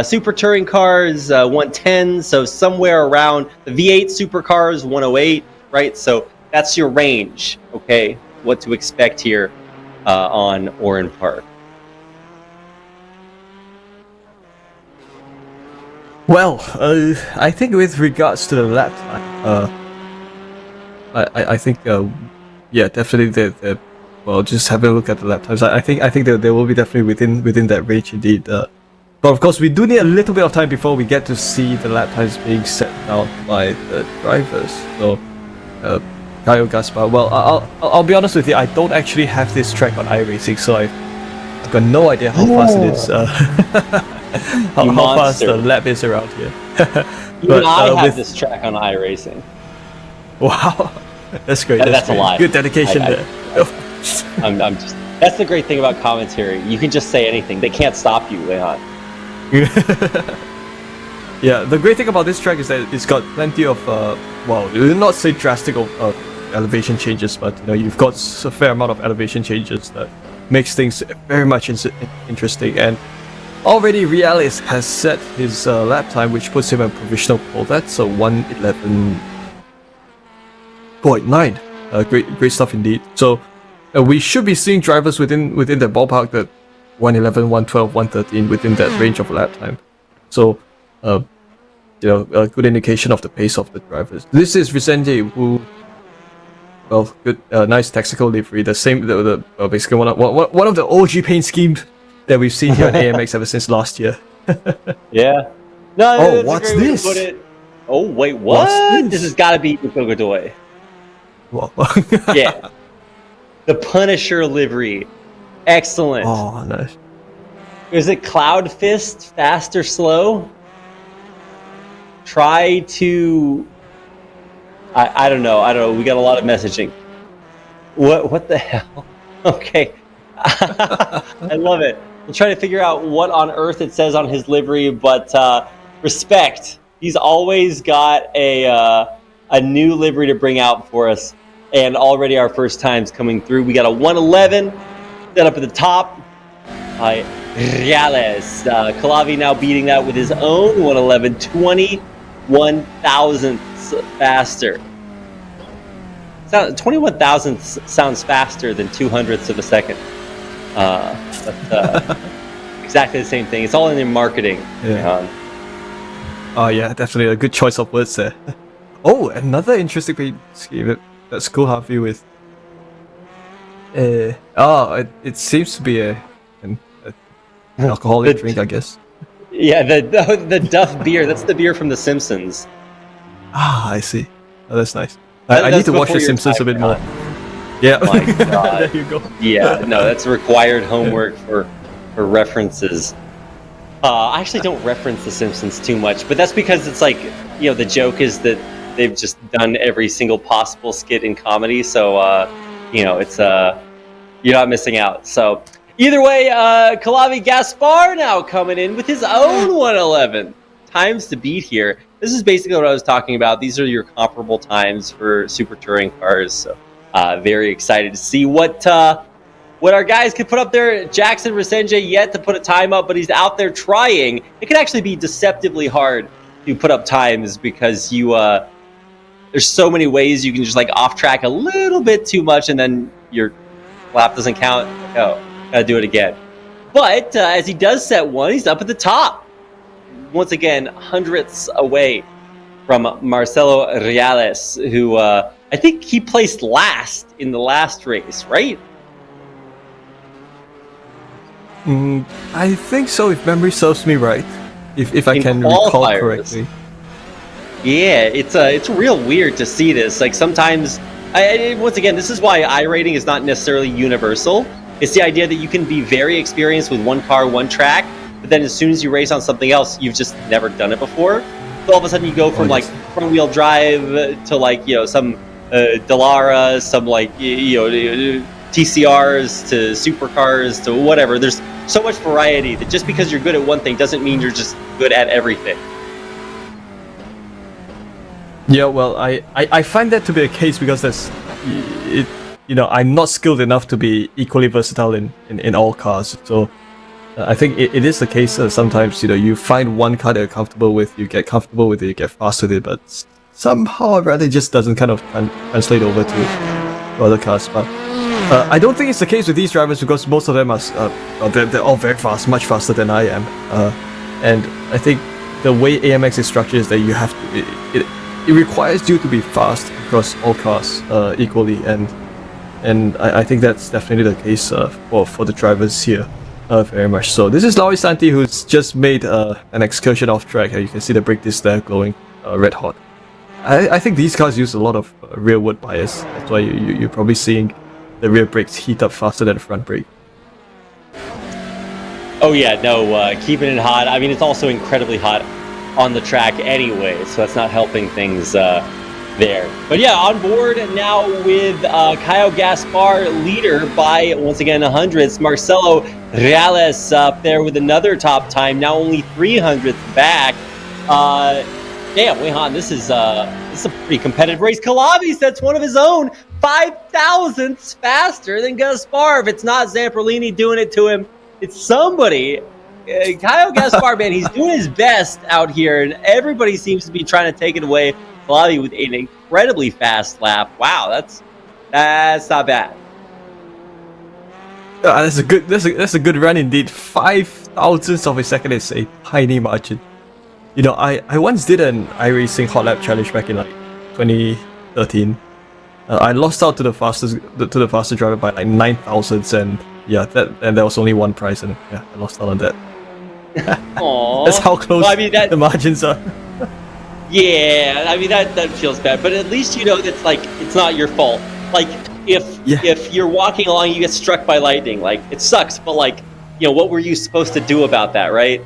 super touring cars 110, so somewhere around the V8 supercars 108, right? So that's your range, okay? What to expect here on Oran Park. Well, I think with regards to the lap time, I think definitely well, just having a look at the lap times, I think they will be definitely within that range indeed. But of course, we do need a little bit of time before we get to see the lap times being set down by the drivers. So, Caio, Gaspar, well, I'll be honest with you, I don't actually have this track on iRacing, so I've got no idea how fast it is, how fast the lap is around here. Even I have this track on iRacing. Wow, that's great. That's a lie. Good dedication there. I'm just. That's the great thing about commentary. You can just say anything. They can't stop you, Leon. Yeah, the great thing about this track is that it's got plenty of well, we'll not say drastic elevation changes, but you've got a fair amount of elevation changes that makes things very much interesting. And already Real has set his lap time, which puts him in provisional pole. That's a 1:11. 8.9. Great stuff indeed. So we should be seeing drivers within the ballpark, that 111, 112, 113, within that range of lap time. So a good indication of the pace of the drivers. This is Vicente, who, well, good, nice tactical livery. The same, basically one of the OG paint schemes that we've seen here at AMX ever since last year. Yeah. No, Oh, that's what's a great way to this? put it. Oh, wait, what? What's This this? has got to be Gogodoy. Well, Yeah. The Punisher livery. Excellent. Oh, nice. Is it Cloud Fist, fast or slow? Try to... I don't know. We got a lot of messaging. What the hell? Okay. I love it. We'll try to figure out what on earth it says on his livery, but respect. He's always got a new livery to bring out for us, and already our first time's coming through. We got a 111 set up at the top by Reales. Kalavi now beating that with his own 111, 21 thousandths faster. 21 thousandths sounds faster than 200ths of a second. But exactly the same thing. It's all in their marketing. Yeah. Oh yeah, definitely a good choice of words there. Oh, another interesting paint scheme that's cool Harvey with. It seems to be an alcoholic drink, I guess. Yeah, the Duff beer. That's the beer from The Simpsons. Ah, I see. Oh, that's nice. I need to watch The Simpsons a bit more. Yeah. My God. There you go. Yeah, no, that's required homework for references. I actually don't reference The Simpsons too much, but that's because it's like, the joke is that they've just done every single possible skit in comedy, so it's you're not missing out. So either way, Kalavi Gaspar now coming in with his own 111 times to beat here. This is basically what I was talking about. These are your comparable times for super touring cars. So very excited to see what our guys can put up there. Jackson Resenje yet to put a time up, but he's out there trying. It can actually be deceptively hard to put up times because there's so many ways you can just off track a little bit too much and then your lap doesn't count. Oh, gotta do it again. But as he does set one, he's up at the top. Once again, hundredths away from Marcelo Reales, who I think he placed last in the last race, right? I think so, if memory serves me right. If I In can recall qualifiers. correctly. Yeah, it's real weird to see this. Sometimes, once again, this is why iRating is not necessarily universal. It's the idea that you can be very experienced with one car, one track, but then as soon as you race on something else, you've just never done it before. So all of a sudden you go from front wheel drive to some Dallara, some TCRs to supercars to whatever. There's so much variety that just because you're good at one thing doesn't mean you're just good at everything. Yeah, well, I find that to be a case because I'm not skilled enough to be equally versatile in all cars. So I think it is the case sometimes, you find one car that you're comfortable with, you get comfortable with it, you get fast with it, but somehow or rather it just doesn't kind of translate over to other cars. But I don't think it's the case with these drivers because most of them are they're all very fast, much faster than I am. And I think the way AMX is structured is that you have to, it requires you to be fast across all cars equally, and I think that's definitely the case for the drivers here. Very much so. This is Lauri Santi, who's just made an excursion off track. You can see the brake disc there glowing red hot. I think these cars use a lot of rear wood bias. That's why you're probably seeing the rear brakes heat up faster than the front brake. Oh yeah, no, keeping it hot. I mean, it's also incredibly hot on the track anyway, so that's not helping things there. But yeah, on board now with Caio Gaspar, leader by, once again, 100ths. Marcelo Reales up there with another top time, now only 300th back. Damn, Weihan, this is a pretty competitive race. Calavi sets one of his own, 5 thousandths faster than Gaspar. If it's not Zamperlini doing it to him, it's somebody. Caio Gaspar, man, he's doing his best out here, and everybody seems to be trying to take it away. Calavi with an incredibly fast lap. Wow, that's not bad. That's a good run indeed. 5,000ths of a second is a tiny margin. You know, I once did an iRacing hot lap challenge back in like 2013. I lost out to the fastest driver by like 9,000ths, and yeah, and there was only one prize, and yeah, I lost out on that. Aww. That's how close Well, I mean, the margins are. Yeah, I mean that feels bad, but at least you know that's like it's not your fault. Like if you're walking along, you get struck by lightning, like it sucks, but like you know what were you supposed to do about that, right?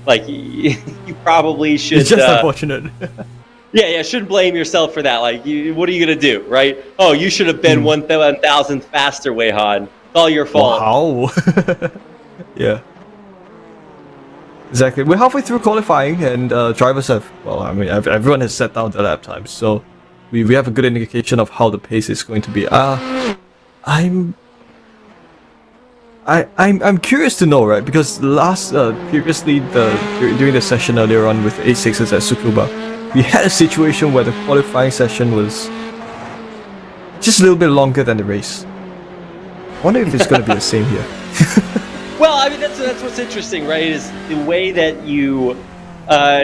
Like you probably should. It's just unfortunate. Yeah, shouldn't blame yourself for that. Like, what are you gonna do, right? Oh, you should have been 1,000th faster, Weihan. It's all your fault. Wow. Yeah. Exactly. We're halfway through qualifying, and drivers have, well, I mean, everyone has set down their lap times, so we have a good indication of how the pace is going to be. I'm curious to know, right? Because previously during the session earlier on with A6s at Tsukuba, we had a situation where the qualifying session was just a little bit longer than the race. I wonder if it's going to be the same here. Well, I mean, that's what's interesting, right? Is the way that you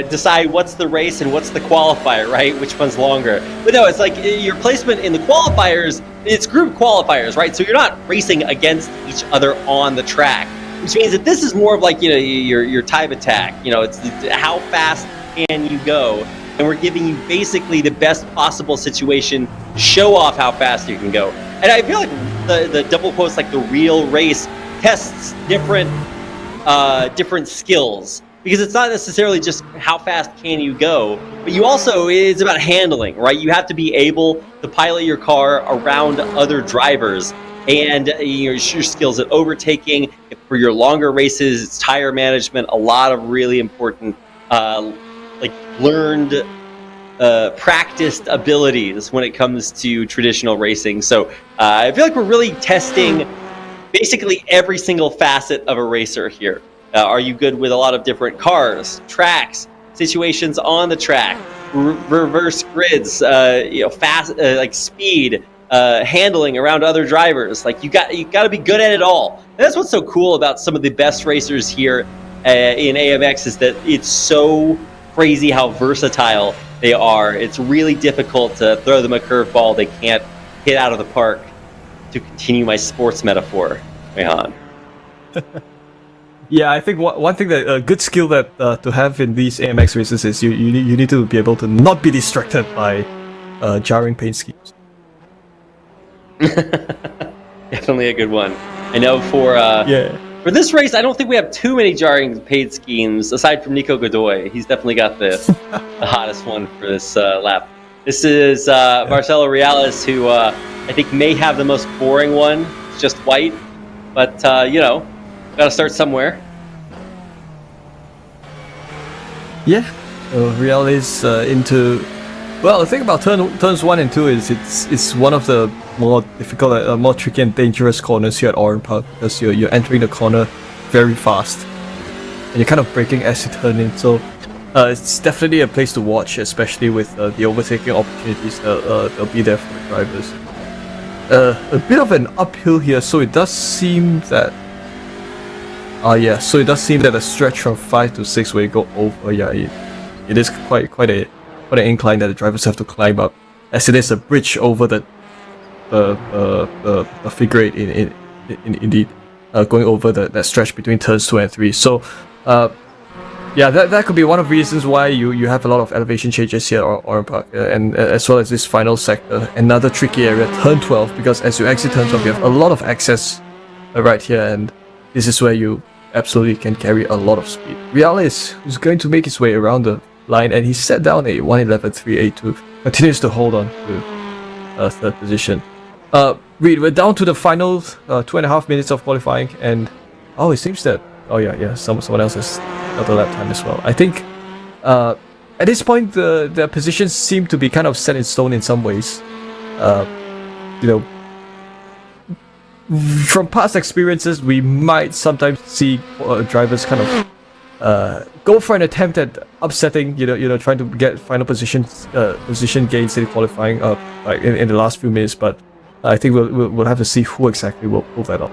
decide what's the race and what's the qualifier, right? Which one's longer. But no, it's like your placement in the qualifiers, it's group qualifiers, right? So you're not racing against each other on the track, which means that this is more of like, you know, your time attack. You know, it's how fast can you go? And we're giving you basically the best possible situation to show off how fast you can go. And I feel like the double quotes, like the real race, tests different skills, because it's not necessarily just how fast can you go, but you also, it's about handling, right? You have to be able to pilot your car around other drivers, and your skills at overtaking. For your longer races, it's tire management, a lot of really important like learned practiced abilities when it comes to traditional racing. So I feel like we're really testing basically every single facet of a racer here. Are you good with a lot of different cars, tracks, situations on the track, reverse grids, fast, like speed, handling around other drivers? Like you got to be good at it all. And that's what's so cool about some of the best racers here in AMX, is that it's so crazy how versatile they are. It's really difficult to throw them a curveball they can't hit out of the park, to continue my sports metaphor, Weihan. Yeah, I think one thing that a good skill that to have in these AMX races is you need to be able to not be distracted by jarring paint schemes. Definitely a good one. I know for this race, I don't think we have too many jarring paint schemes aside from Nico Godoy. He's definitely got the hottest one for this lap. This is Marcelo Reales, who I think may have the most boring one. It's just white, but got to start somewhere. Yeah, Reales into. Well, the thing about turns 1 and 2 is it's one of the more difficult, more tricky and dangerous corners here at Oran Park, because you're entering the corner very fast, and you're kind of braking as you turn in. So it's definitely a place to watch, especially with the overtaking opportunities that'll be there for the drivers. A bit of an uphill here, so it does seem that. So it does seem that the stretch from 5 to 6 where you go over, it is quite an incline that the drivers have to climb up, as it is a bridge over the figure 8 indeed, going over that stretch between turns 2 and 3. So that could be one of the reasons why you have a lot of elevation changes here at Oran Park, and as well as this final sector, another tricky area, turn 12, because as you exit turn 12 you have a lot of access right here, and this is where you absolutely can carry a lot of speed. Reales is going to make his way around the line, and he set down a 1:11.382, continues to hold on to third position. Reed, we're down to the final 2.5 minutes of qualifying, and it seems that someone else has got the lap time as well. I think at this point the positions seem to be kind of set in stone in some ways. From past experiences, we might sometimes see drivers kind of go for an attempt at upsetting, trying to get final position gains in qualifying like in the last few minutes. But I think we'll have to see who exactly will pull that off.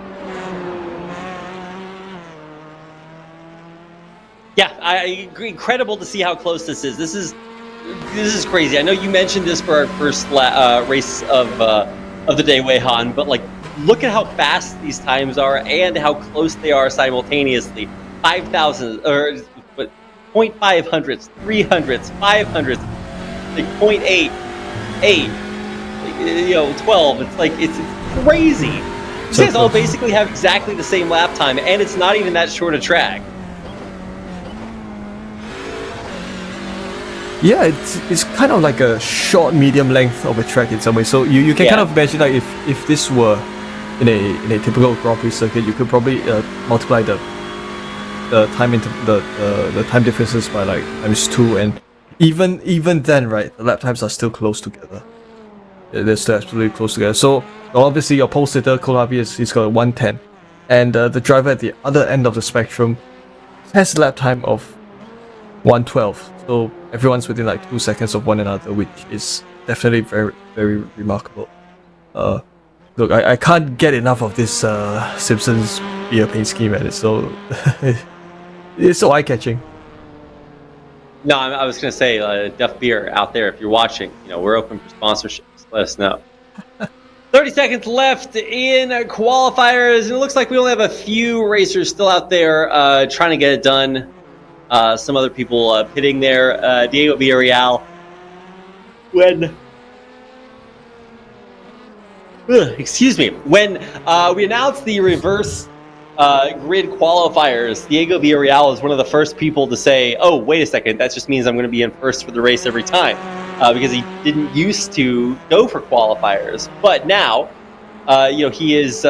Yeah, I agree. Incredible to see how close this is. This is crazy. I know you mentioned this for our first race of the day, Wei Han, but like, look at how fast these times are and how close they are simultaneously. 5,000 or 0.5 hundredths, 300ths, 500ths, like 0.8, 8, 12. It's like it's crazy. These guys all basically have exactly the same lap time, and it's not even that short a track. Yeah, it's kind of like a short, medium length of a track in some way. So you can kind of imagine like if this were in a typical Grand Prix circuit, you could probably multiply the time the time differences by like ×2, and even then, right, the lap times are still close together. They're still absolutely close together. So obviously your pole sitter Kolabi he's got a 110, and the driver at the other end of the spectrum has a lap time of 112. So everyone's within like 2 seconds of one another, which is definitely very, very remarkable. Look, I can't get enough of this Simpsons beer paint scheme, and it's so it's so eye-catching. No, I was gonna say, Duff Beer out there, if you're watching, we're open for sponsorships. Let us know. 30 seconds left in qualifiers, and it looks like we only have a few racers still out there trying to get it done. Some other people pitting there. Diego Villarreal. When we announced the reverse grid qualifiers, Diego Villarreal is one of the first people to say, "Oh, wait a second, that just means I'm going to be in first for the race every time," because he didn't used to go for qualifiers. But now, he is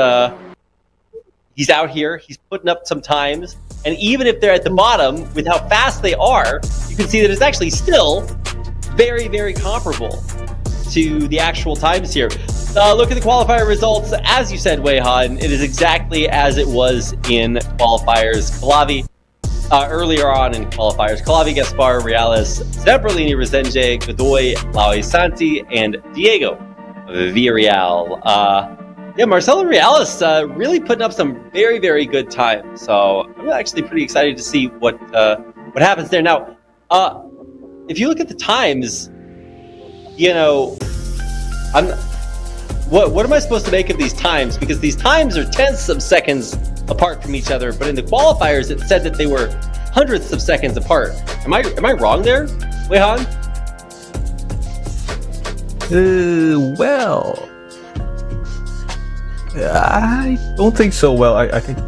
he's out here. He's putting up some times. And even if they're at the bottom, with how fast they are, you can see that it's actually still very, very comparable to the actual times here. Look at the qualifier results. As you said, Wei Han, it is exactly as it was in qualifiers. Calavi, earlier on in qualifiers, Calavi, Gaspar, Reales, Zamperlini, Resenge, Godoy, Laui Santi, and Diego Villarreal. Marcelo Reales really putting up some very, very good times. So I'm actually pretty excited to see what happens there. Now, if you look at the times, what am I supposed to make of these times? Because these times are tenths of seconds apart from each other, but in the qualifiers it said that they were hundredths of seconds apart. Am I wrong there, Wei Han? Well, I don't think so. Well, I think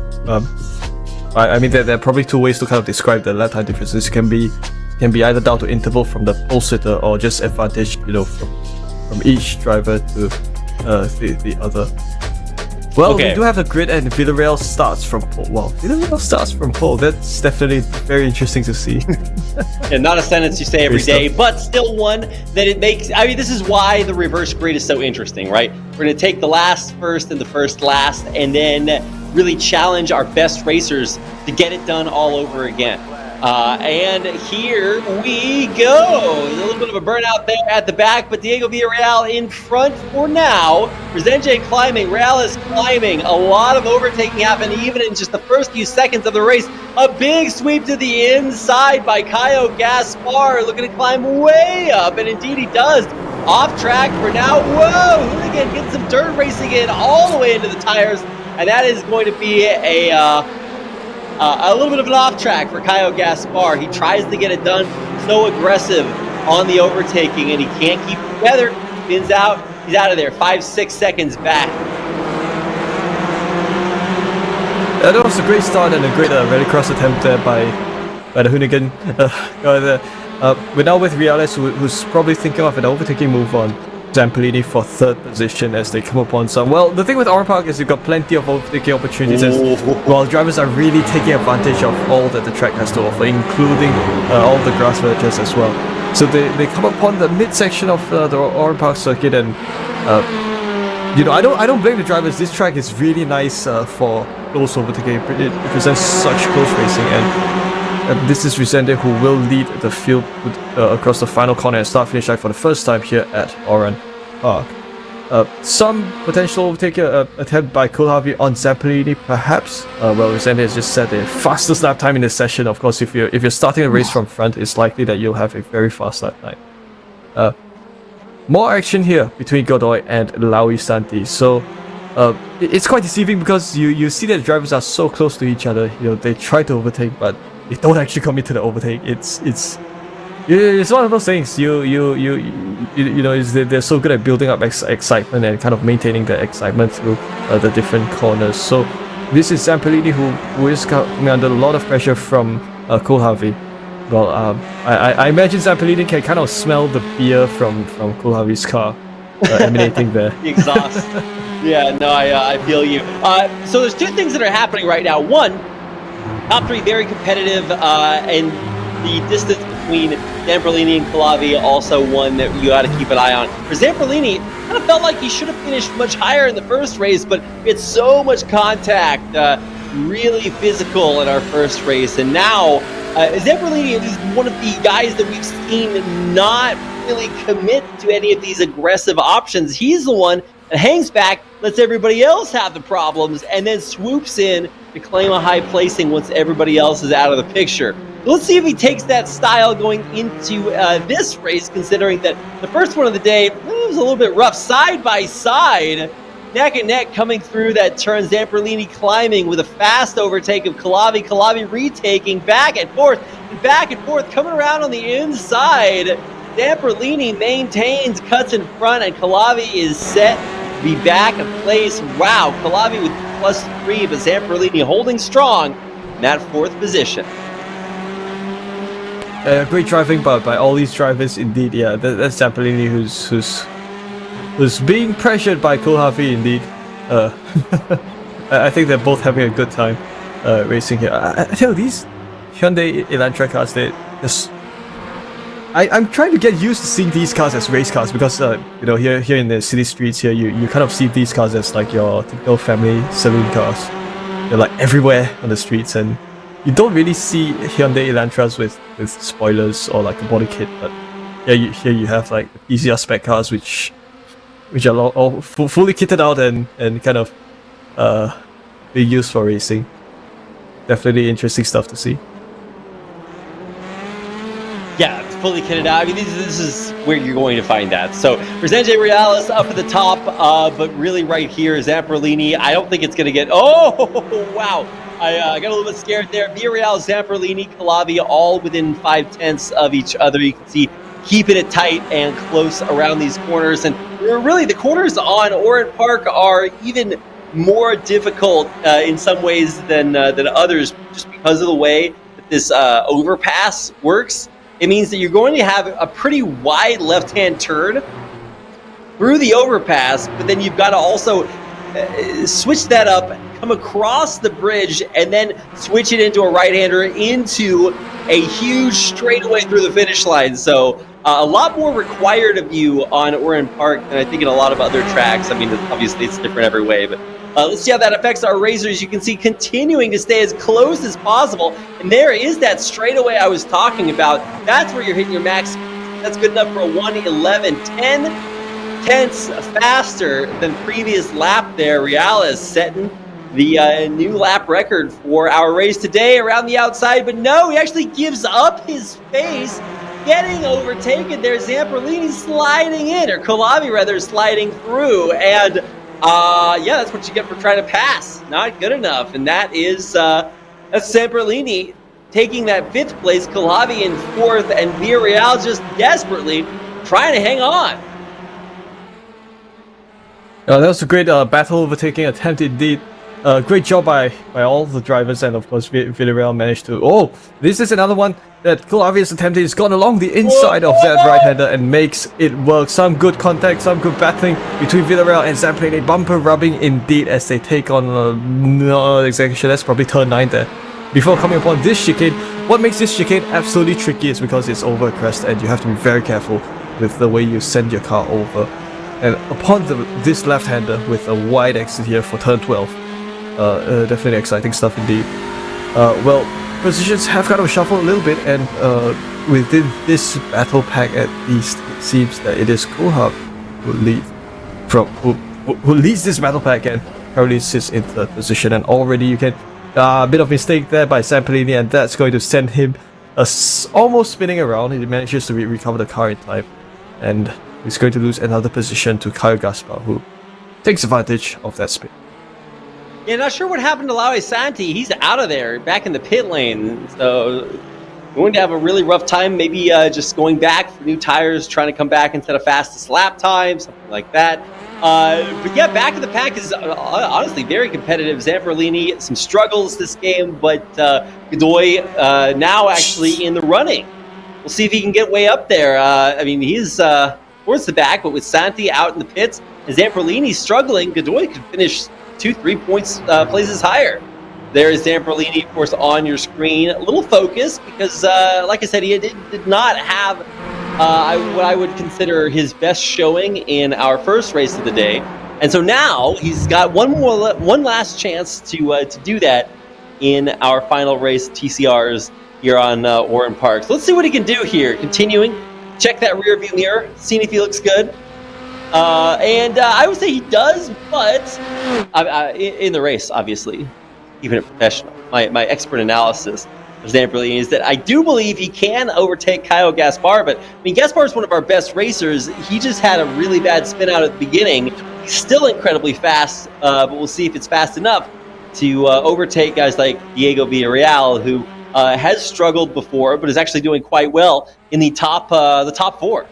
I mean there are probably two ways to kind of describe the lap time differences. It can be either down to interval from the pole sitter or just advantage, from each driver to the other. Well, we do have a grid, and Villarreal starts from pole. Wow, Villarreal starts from pole. That's definitely very interesting to see. And not a sentence you say every day, but still one that it makes. I mean, this is why the reverse grid is so interesting, right? We're going to take the last first and the first last, and then really challenge our best racers to get it done all over again. And here we go. A little bit of a burnout there at the back, but Diego Villarreal in front for now. Resenge climbing, Reales climbing. A lot of overtaking happened even in just the first few seconds of the race. A big sweep to the inside by Caio Gaspar, looking to climb way up, and indeed he does. Off track for now. Whoa! Hooligan getting some dirt racing in all the way into the tires, and that is going to be a little bit of an off track for Caio Gaspar. He tries to get it done, so aggressive on the overtaking, and he can't keep it together. Spins out. He's out of there. 5-6 seconds back. That was a great start and a great rallycross attempt there by the Hoonigan. We're now with Reales, who's probably thinking of an overtaking move on Zamperlini for third position as they come upon some. Well, the thing with Oran Park is you've got plenty of overtaking opportunities, while drivers are really taking advantage of all that the track has to offer, including all the grass verges as well. So they come upon the midsection of the Oran Park circuit, and I don't blame the drivers. This track is really nice for close overtaking. It presents such close racing, and this is Vicente who will lead the field across the final corner and start-finish line for the first time here at Oran Park. Some potential overtake attempt by Kulhavi on Zampolini, perhaps. Well, Vicente has just set the fastest lap time in this session. Of course, if you're starting a race from front, it's likely that you'll have a very fast lap time. More action here between Godoy and Laui Santi. So it's quite deceiving because you see that drivers are so close to each other. You know, they try to overtake, but they don't actually commit to the overtake. It's one of those things. You know, they're so good at building up excitement and kind of maintaining the excitement through the different corners. So this is Zampolini who is coming under a lot of pressure from Kulhavi. Well, I imagine Zampolini can kind of smell the beer from Kulhavi's car emanating there. The exhaust. Yeah, no, I feel you. So there's two things that are happening right now. One, top three very competitive, and the distance between Zampolini and Kulhavi also one that you got to keep an eye on. For Zampolini, kind of felt like he should have finished much higher in the first race, but it's so much contact, really physical in our first race, and now Zampolini is one of the guys that we've seen not really commit to any of these aggressive options. He's the one that hangs back, lets everybody else have the problems, and then swoops in to claim a high placing once everybody else is out of the picture. So let's see if he takes that style going into this race, considering that the first one of the day was a little bit rough. Side by side, neck and neck coming through that turn. Zampolini climbing with a fast overtake of Kulhavi. Kulhavi retaking back and forth, coming around on the inside. Zampolini maintains, cuts in front, and Kulhavi is set to be back in place. Wow, Kulhavi with +3, but Zampolini holding strong in that fourth position. Great driving by all these drivers, indeed. Yeah, that's Zampolini who's being pressured by Kulhavi, indeed. I think they're both having a good time racing here. I tell you, these Hyundai Elantra cars, I'm trying to get used to seeing these cars as race cars because you know, here in the city streets here, you kind of see these cars as like your typical family saloon cars. They're like everywhere on the streets, and you don't really see Hyundai Elantras with spoilers or like a body kit. But yeah, here you have like easier spec cars which are all fully kitted out and kind of being used for racing. Definitely interesting stuff to see. Yeah, it's fully kitted out. I mean, this is where you're going to find that. So, Vicente Reales up at the top, but really right here is Zampolini. I don't think it's going to get... Oh, wow. I got a little bit scared there. Villarreal, Zampolini, Kulhavi, all within 5/10 of each other. You can see keeping it tight and close around these corners. And really, the corners on Oran Park are even more difficult in some ways than others, just because of the way that this overpass works. It means that you're going to have a pretty wide left-hand turn through the overpass, but then you've got to also switch that up, come across the bridge, and then switch it into a right-hander into a huge straightaway through the finish line. So a lot more required of you on Oran Park than I think in a lot of other tracks. I mean, obviously it's different every way, but let's see how that affects our racers. You can see continuing to stay as close as possible. And there is that straightaway I was talking about. That's where you're hitting your max. That's good enough for a 1:11, 10/10 faster than previous lap there. Reales setting the new lap record for our race today around the outside. But no, he actually gives up his space, getting overtaken there. Zampolini sliding in, or Kulhavi rather, sliding through. And yeah, that's what you get for trying to pass. Not good enough. And that is that's Zampolini taking that 5th place, Kulhavi in 4th, and Villarreal just desperately trying to hang on. That was a great battle overtaking attempt indeed. Great job by all the drivers, and of course Villarreal managed to... Oh, this is another one that Kulhavi has attempted. He's gone along the inside of that right-hander and makes it work. Some good contact, some good battling between Villarreal and Zampolini. Bumper rubbing indeed as they take on... no exactly sure, that's probably turn 9 there. Before coming upon this chicane, what makes this chicane absolutely tricky is because it's over a crest and you have to be very careful with the way you send your car over. And upon this left-hander with a wide exit here for turn 12, definitely exciting stuff indeed. Well, positions have kind of shuffled a little bit, and within this battle pack at least, it seems that it is Kohav who leads this battle pack and currently sits in third position. And already you can a bit of mistake there by Sampolini, and that's going to send him almost spinning around. He manages to recover the car in time, and he's going to lose another position to Kyle Gaspar, who takes advantage of that spin. Yeah, not sure what happened to Laue Santi. He's out of there, back in the pit lane. So going to have a really rough time. Maybe just going back for new tires, trying to come back instead of fastest lap time, something like that. But yeah, back in the pack is honestly very competitive. Zamperlini, some struggles this game, but Godoy now actually in the running. We'll see if he can get way up there. I mean, he's towards the back, but with Santi out in the pits and Zamperlini struggling, Godoy could finish 2-3 points places higher. There is Zamperlini, of course, on your screen. A little focused because, like I said, he did not have what I would consider his best showing in our first race of the day. And so now he's got one last chance to do that in our final race, TCRs, here on Oran Park. So let's see what he can do here. Continuing, check that rear view mirror, seeing if he looks good. And I would say he does, but in the race, obviously, even a professional, my expert analysis of Zamperlini is that I do believe he can overtake Kyle Gaspar, but I mean, Gaspar is one of our best racers. He just had a really bad spin out at the beginning. He's still incredibly fast, but we'll see if it's fast enough to overtake guys like Diego Villarreal, who has struggled before, but is actually doing quite well in the top four.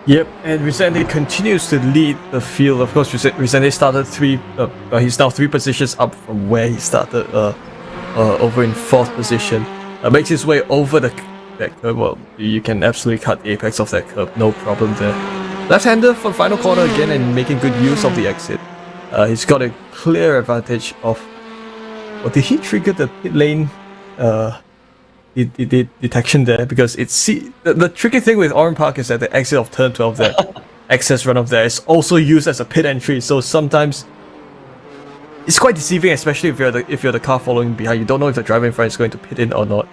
Yep, and Resende continues to lead the field. Of course, Resende started he's now 3 positions up from where he started, over in 4th position. Makes his way over that curve. Well, you can absolutely cut the apex of that curve, no problem there. Left-hander for the final corner again and making good use of the exit. He's got a clear advantage of... Well, did he trigger the pit lane the detection there? Because the tricky thing with Oran Park is that the exit of turn 12 there, access runoff there, is also used as a pit entry. So sometimes it's quite deceiving, especially if you're the car following behind. You don't know if the driver in front is going to pit in or not,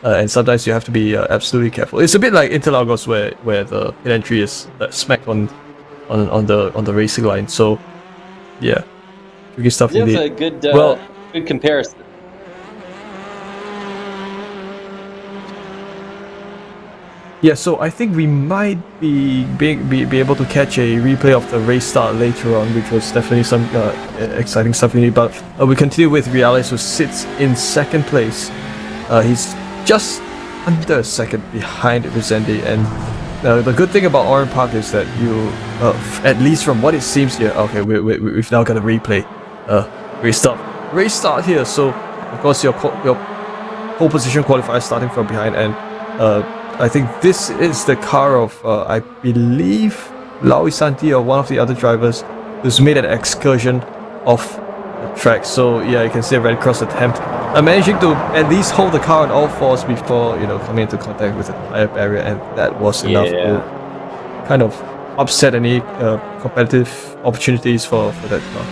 and sometimes you have to be absolutely careful. It's a bit like Interlagos where the pit entry is smacked on the racing line. So yeah, tricky stuff indeed. That's a good good comparison. Yeah, so I think we might be able to catch a replay of the race start later on, which was definitely some exciting stuff indeed. But we continue with Reales, who sits in 2nd place. He's just under a second behind Resende, and the good thing about Oran Park is that you, at least from what it seems here, okay, we've now got a replay. Race start here. So of course your pole position qualifier starting from behind, and I think this is the car of, I believe, Laue Santi or one of the other drivers who's made an excursion off the track. So yeah, you can see a Red Cross attempt. Managing to at least hold the car on all fours before, coming into contact with the tire barrier, and that was enough to kind of upset any competitive opportunities for that car.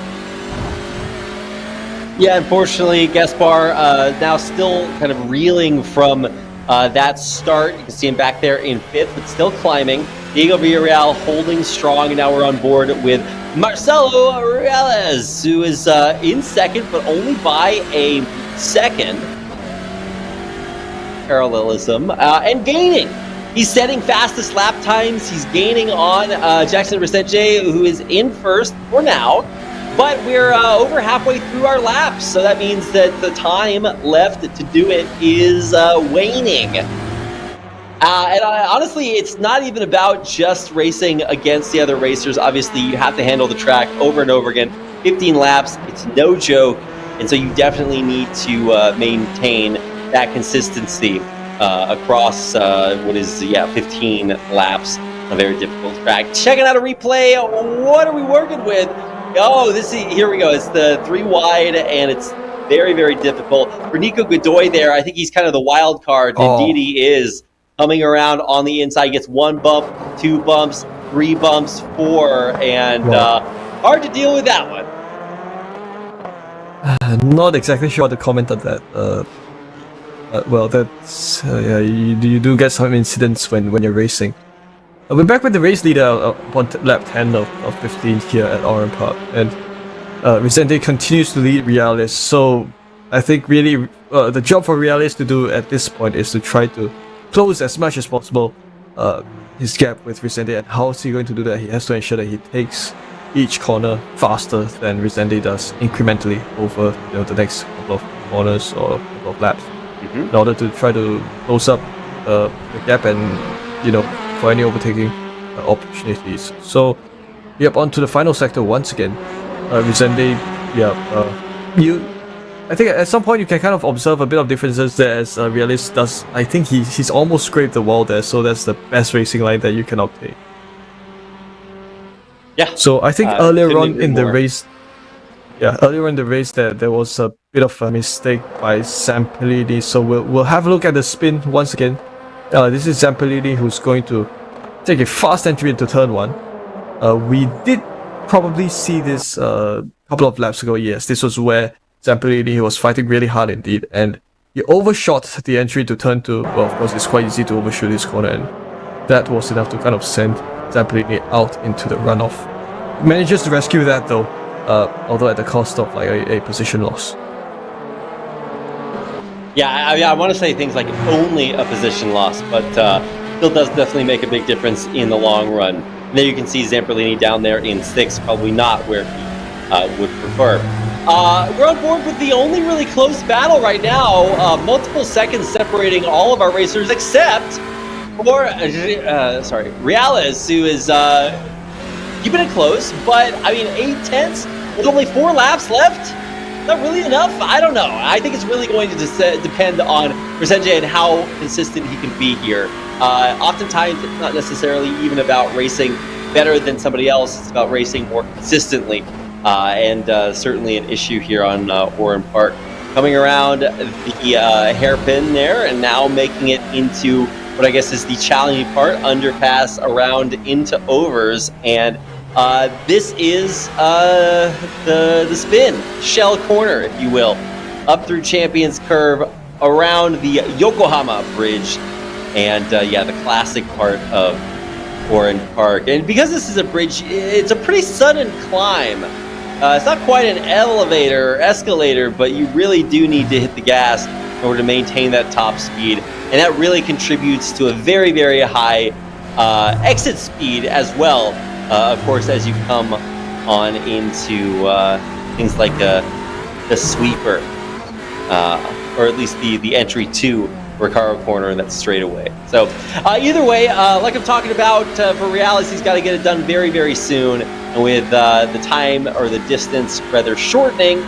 Yeah, unfortunately, Gaspar now still kind of reeling from that start. You can see him back there in 5th, but still climbing. Diego Villarreal holding strong, and now we're on board with Marcelo Reales, who is in 2nd, but only by a second. Parallelism, and gaining. He's setting fastest lap times. He's gaining on Jackson Resende, who is in 1st for now. But we're over halfway through our laps, so that means that the time left to do it is waning. And honestly, it's not even about just racing against the other racers. Obviously, you have to handle the track over and over again. 15 laps, it's no joke. And so you definitely need to maintain that consistency across 15 laps. A very difficult track. Checking out a replay. What are we working with? Oh, here we go. It's the 3 wide, and it's very, very difficult. For Nico Godoy there, I think he's kind of the wild card. Indeed, he is. Coming around on the inside, gets 1 bump, 2 bumps, 3 bumps, 4, and hard to deal with that one. Not exactly sure how to comment on that. Well, that's yeah, you do get some incidents when you're racing. We're back with the race leader on lap 10 of 15 here at Oran Park, and Vicente continues to lead Realis. So I think really the job for Realis to do at this point is to try to close as much as possible his gap with Vicente. And how is he going to do that? He has to ensure that he takes each corner faster than Vicente does, incrementally over the next couple of corners or couple of laps, in order to try to close up the gap and for any overtaking opportunities. So yep, on to the final sector once again. Vicente, I think at some point you can kind of observe a bit of differences there as Realis does. I think he's almost scraped the wall there, so that's the best racing line that you can obtain. Yeah. So I think earlier on in the race, there was a bit of a mistake by Zampellini. So we'll have a look at the spin once again. This is Zampellini who's going to take a fast entry into turn 1. We did probably see this a couple of laps ago. Yes, this was where Zampellini was fighting really hard indeed, and he overshot the entry to turn 2. Well, of course, it's quite easy to overshoot this corner, and that was enough to kind of send Zampellini out into the runoff. He manages to rescue that though, although at the cost of like a position loss. Yeah, I want to say things like only a position loss, but still does definitely make a big difference in the long run. And there you can see Zampellini down there in 6th, probably not where he would prefer. We're on board with the only really close battle right now. Multiple seconds separating all of our racers except for Realis, who is keeping it close. But I mean, 8/10 with only 4 laps left. Not really enough? I don't know. I think it's really going to depend on Vicente and how consistent he can be here. Oftentimes, it's not necessarily even about racing better than somebody else. It's about racing more consistently. And certainly an issue here on Oran Park. Coming around the hairpin there and now making it into what I guess is the challenging part, underpass around into overs. And this is the spin, shell corner, if you will, up through Champions Curve, around the Yokohama Bridge, and the classic part of Oran Park. And because this is a bridge, it's a pretty sudden climb. It's not quite an elevator or escalator, but you really do need to hit the gas in order to maintain that top speed, and that really contributes to a very, very high exit speed as well. Of course, as you come on into things like the sweeper, or at least the entry to Recaro Corner and that straightaway. So either way, like I'm talking about, for Realis, he's got to get it done very, very soon. And with the time or the distance rather shortening,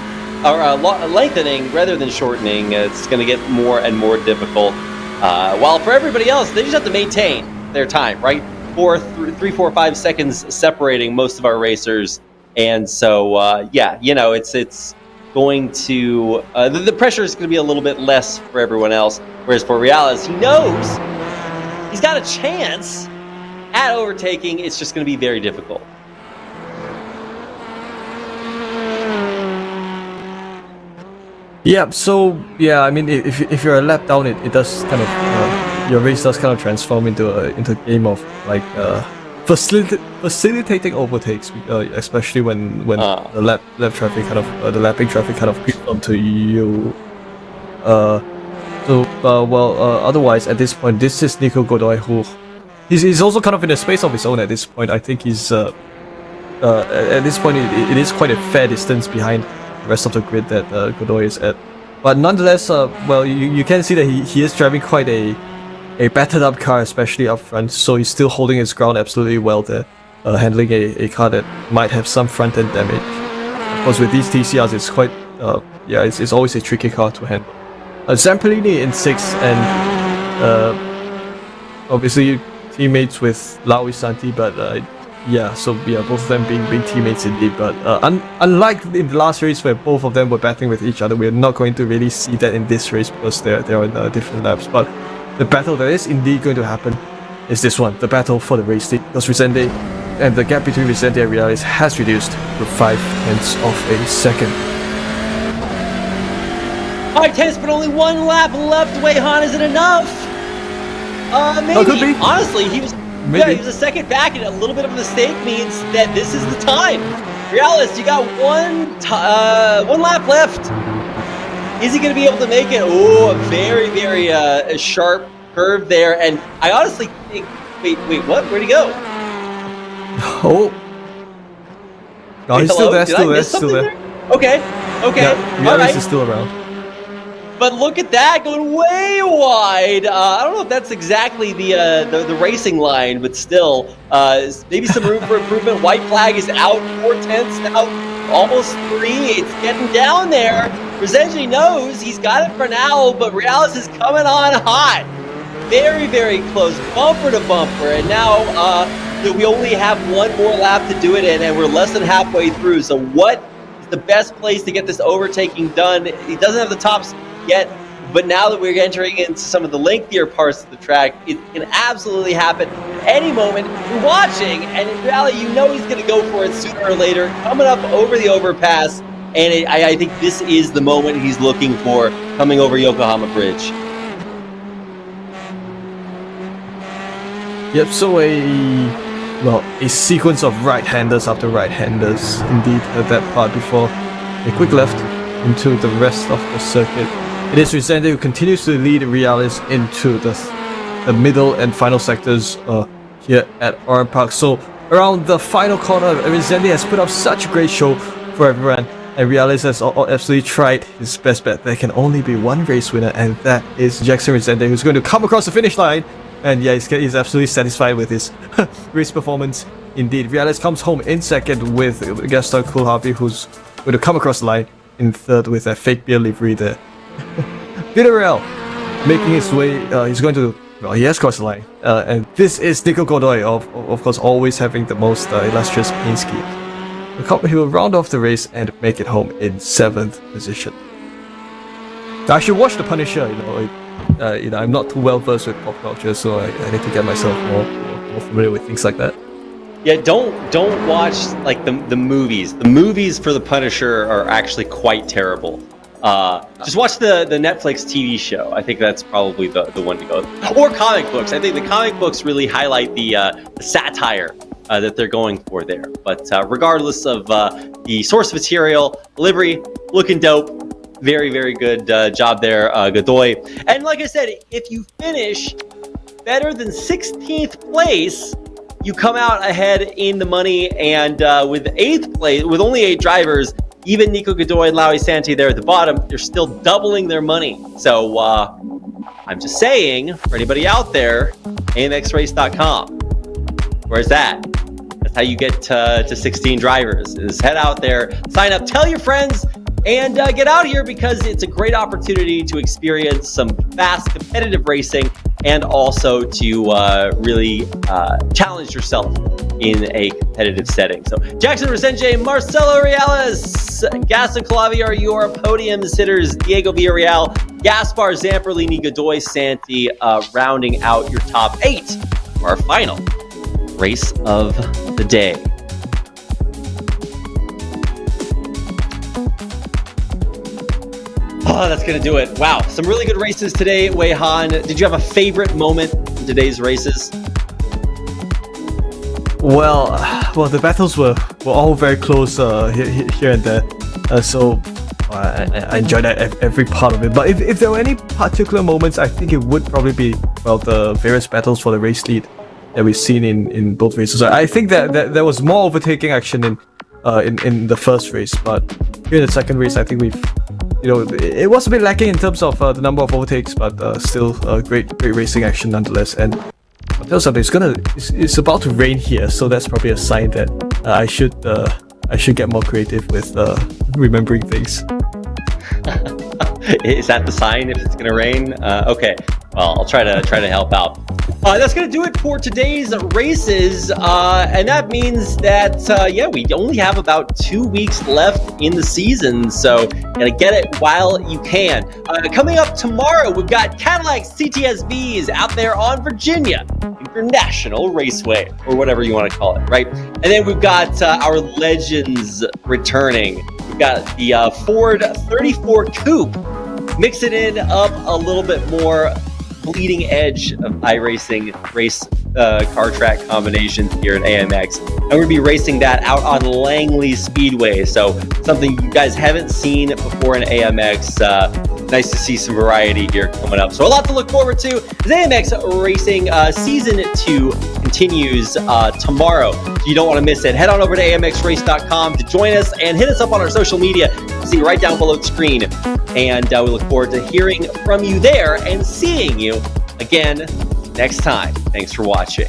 or lengthening rather than shortening, it's going to get more and more difficult. While for everybody else, they just have to maintain their time, right? 3, 4, 5 seconds separating most of our racers, and so it's going to the pressure is going to be a little bit less for everyone else. Whereas for Realis, he knows he's got a chance at overtaking. It's just going to be very difficult. Yeah. So yeah, I mean, if you're a lap down, it does kind of your race does kind of transform into a game of like facilitating overtakes, especially when the lap traffic kind of the lapping traffic kind of creeps onto you. Otherwise at this point, this is Nico Godoy, who he's also kind of in a space of his own at this point. I think he's at this point it is quite a fair distance behind the rest of the grid that Godoy is at. But nonetheless, you can see that he is driving quite a battered up car, especially up front, so he's still holding his ground absolutely well there, handling a car that might have some front end damage. Of course, with these TCRs, it's quite it's always a tricky car to handle. Zampellini in 6th, and obviously teammates with Laui Santi, but both of them being teammates indeed. But unlike in the last race where both of them were battling with each other, we're not going to really see that in this race because they're on different laps. But the battle that is indeed going to happen is this one, the battle for the race lead, because Vicente and the gap between Vicente and Realis has reduced to 0.5 of a second. 5/10, but only one lap left. Weihan, is it enough? Maybe. Could be. Honestly, he was. Maybe. Yeah, he was a second back, and a little bit of a mistake means that this is the time. Realis, you got one lap left. Is he going to be able to make it? Oh, a very, very sharp curve there. And I honestly think, wait, what? Where'd he go? Oh. No, he's still there, still there. Okay. Yeah, All right. Realis is still around. But look at that, going way wide. I don't know if that's exactly the racing line, but still, maybe some room for improvement. White flag is out, 4/10 now, almost 3. It's getting down there. Resenji knows he's got it for now, but Realis is coming on hot. Very, very close, bumper to bumper. And now we only have one more lap to do it in, and we're less than halfway through. So what is the best place to get this overtaking done? He doesn't have the top speed yet, but now that we're entering into some of the lengthier parts of the track, it can absolutely happen any moment. You're watching, and in reality, you know he's going to go for it sooner or later, coming up over the overpass, and I think this is the moment he's looking for, coming over Yokohama Bridge. Yep, so a sequence of right-handers after right-handers, indeed, at that part before a quick left into the rest of the circuit. It is Resende who continues to lead Realis into the middle and final sectors here at Oran Park. So around the final corner, Resende has put up such a great show for everyone, and Realis has absolutely tried his best bet. There can only be one race winner, and that is Jackson Resende, who's going to come across the finish line. And yeah, he's absolutely satisfied with his race performance. Indeed, Realis comes home in second with Gaston Coolharvey, who's going to come across the line in third with a fake beer livery there. Villarreal making his way, he has crossed the line. And this is Nico Godoy, of course, always having the most illustrious paint scheme. He will round off the race and make it home in 7th position. I should watch The Punisher, I'm not too well versed with pop culture, so I need to get myself more familiar with things like that. Yeah, don't watch like the movies. The movies for The Punisher are actually quite terrible. Just watch the Netflix TV show. I think that's probably the one to go. Or comic books. I think the comic books really highlight the satire that they're going for there. But regardless of the source material, livery, looking dope. Very, very good job there, Godoy. And like I said, if you finish better than 16th place, you come out ahead in the money. And with 8th place, with only 8 drivers, even Nico Godoy and Laui Santi there at the bottom, they're still doubling their money. So I'm just saying, for anybody out there, AMXrace.com. Where's that? That's how you get to 16 drivers. Is head out there, sign up, tell your friends, and get out here, because it's a great opportunity to experience some fast, competitive racing, and also to really challenge yourself in a competitive setting. So Jackson Resenje, Marcelo Reales, Gaston Calavi are your podium sitters. Diego Villarreal, Gaspar Zamperlini, Godoy Santi, rounding out your top 8 for our final race of the day. Oh, that's going to do it. Wow. Some really good races today, Weihan. Did you have a favorite moment in today's races? Well, the battles were all very close here and there. So I enjoyed every part of it. But if there were any particular moments, I think it would probably be, the various battles for the race lead that we've seen in both races. I think that there was more overtaking action in the first race, but here in the second race, I think it was a bit lacking in terms of the number of overtakes, but still great racing action nonetheless. And I'll tell you something, it's about to rain here, so that's probably a sign that I should get more creative with remembering things. Is that the sign if it's going to rain? Okay, well, I'll try to help out. That's going to do it for today's races, and that means that, we only have about 2 weeks left in the season, so gotta get it while you can. Coming up tomorrow, we've got Cadillac CTSVs out there on Virginia International Raceway, or whatever you want to call it, right? And then we've got our legends returning. We've got the Ford 34 Coupe mix it in up a little bit more bleeding edge of iRacing race car track combinations here at AMX. And we're going to be racing that out on Langley Speedway. So something you guys haven't seen before in AMX. Nice to see some variety here coming up. So a lot to look forward to. As AMX Racing Season 2 continues tomorrow. So you don't want to miss it. Head on over to amxrace.com to join us and hit us up on our social media. See right down below the screen. And we look forward to hearing from you there and seeing you again next time. Thanks for watching.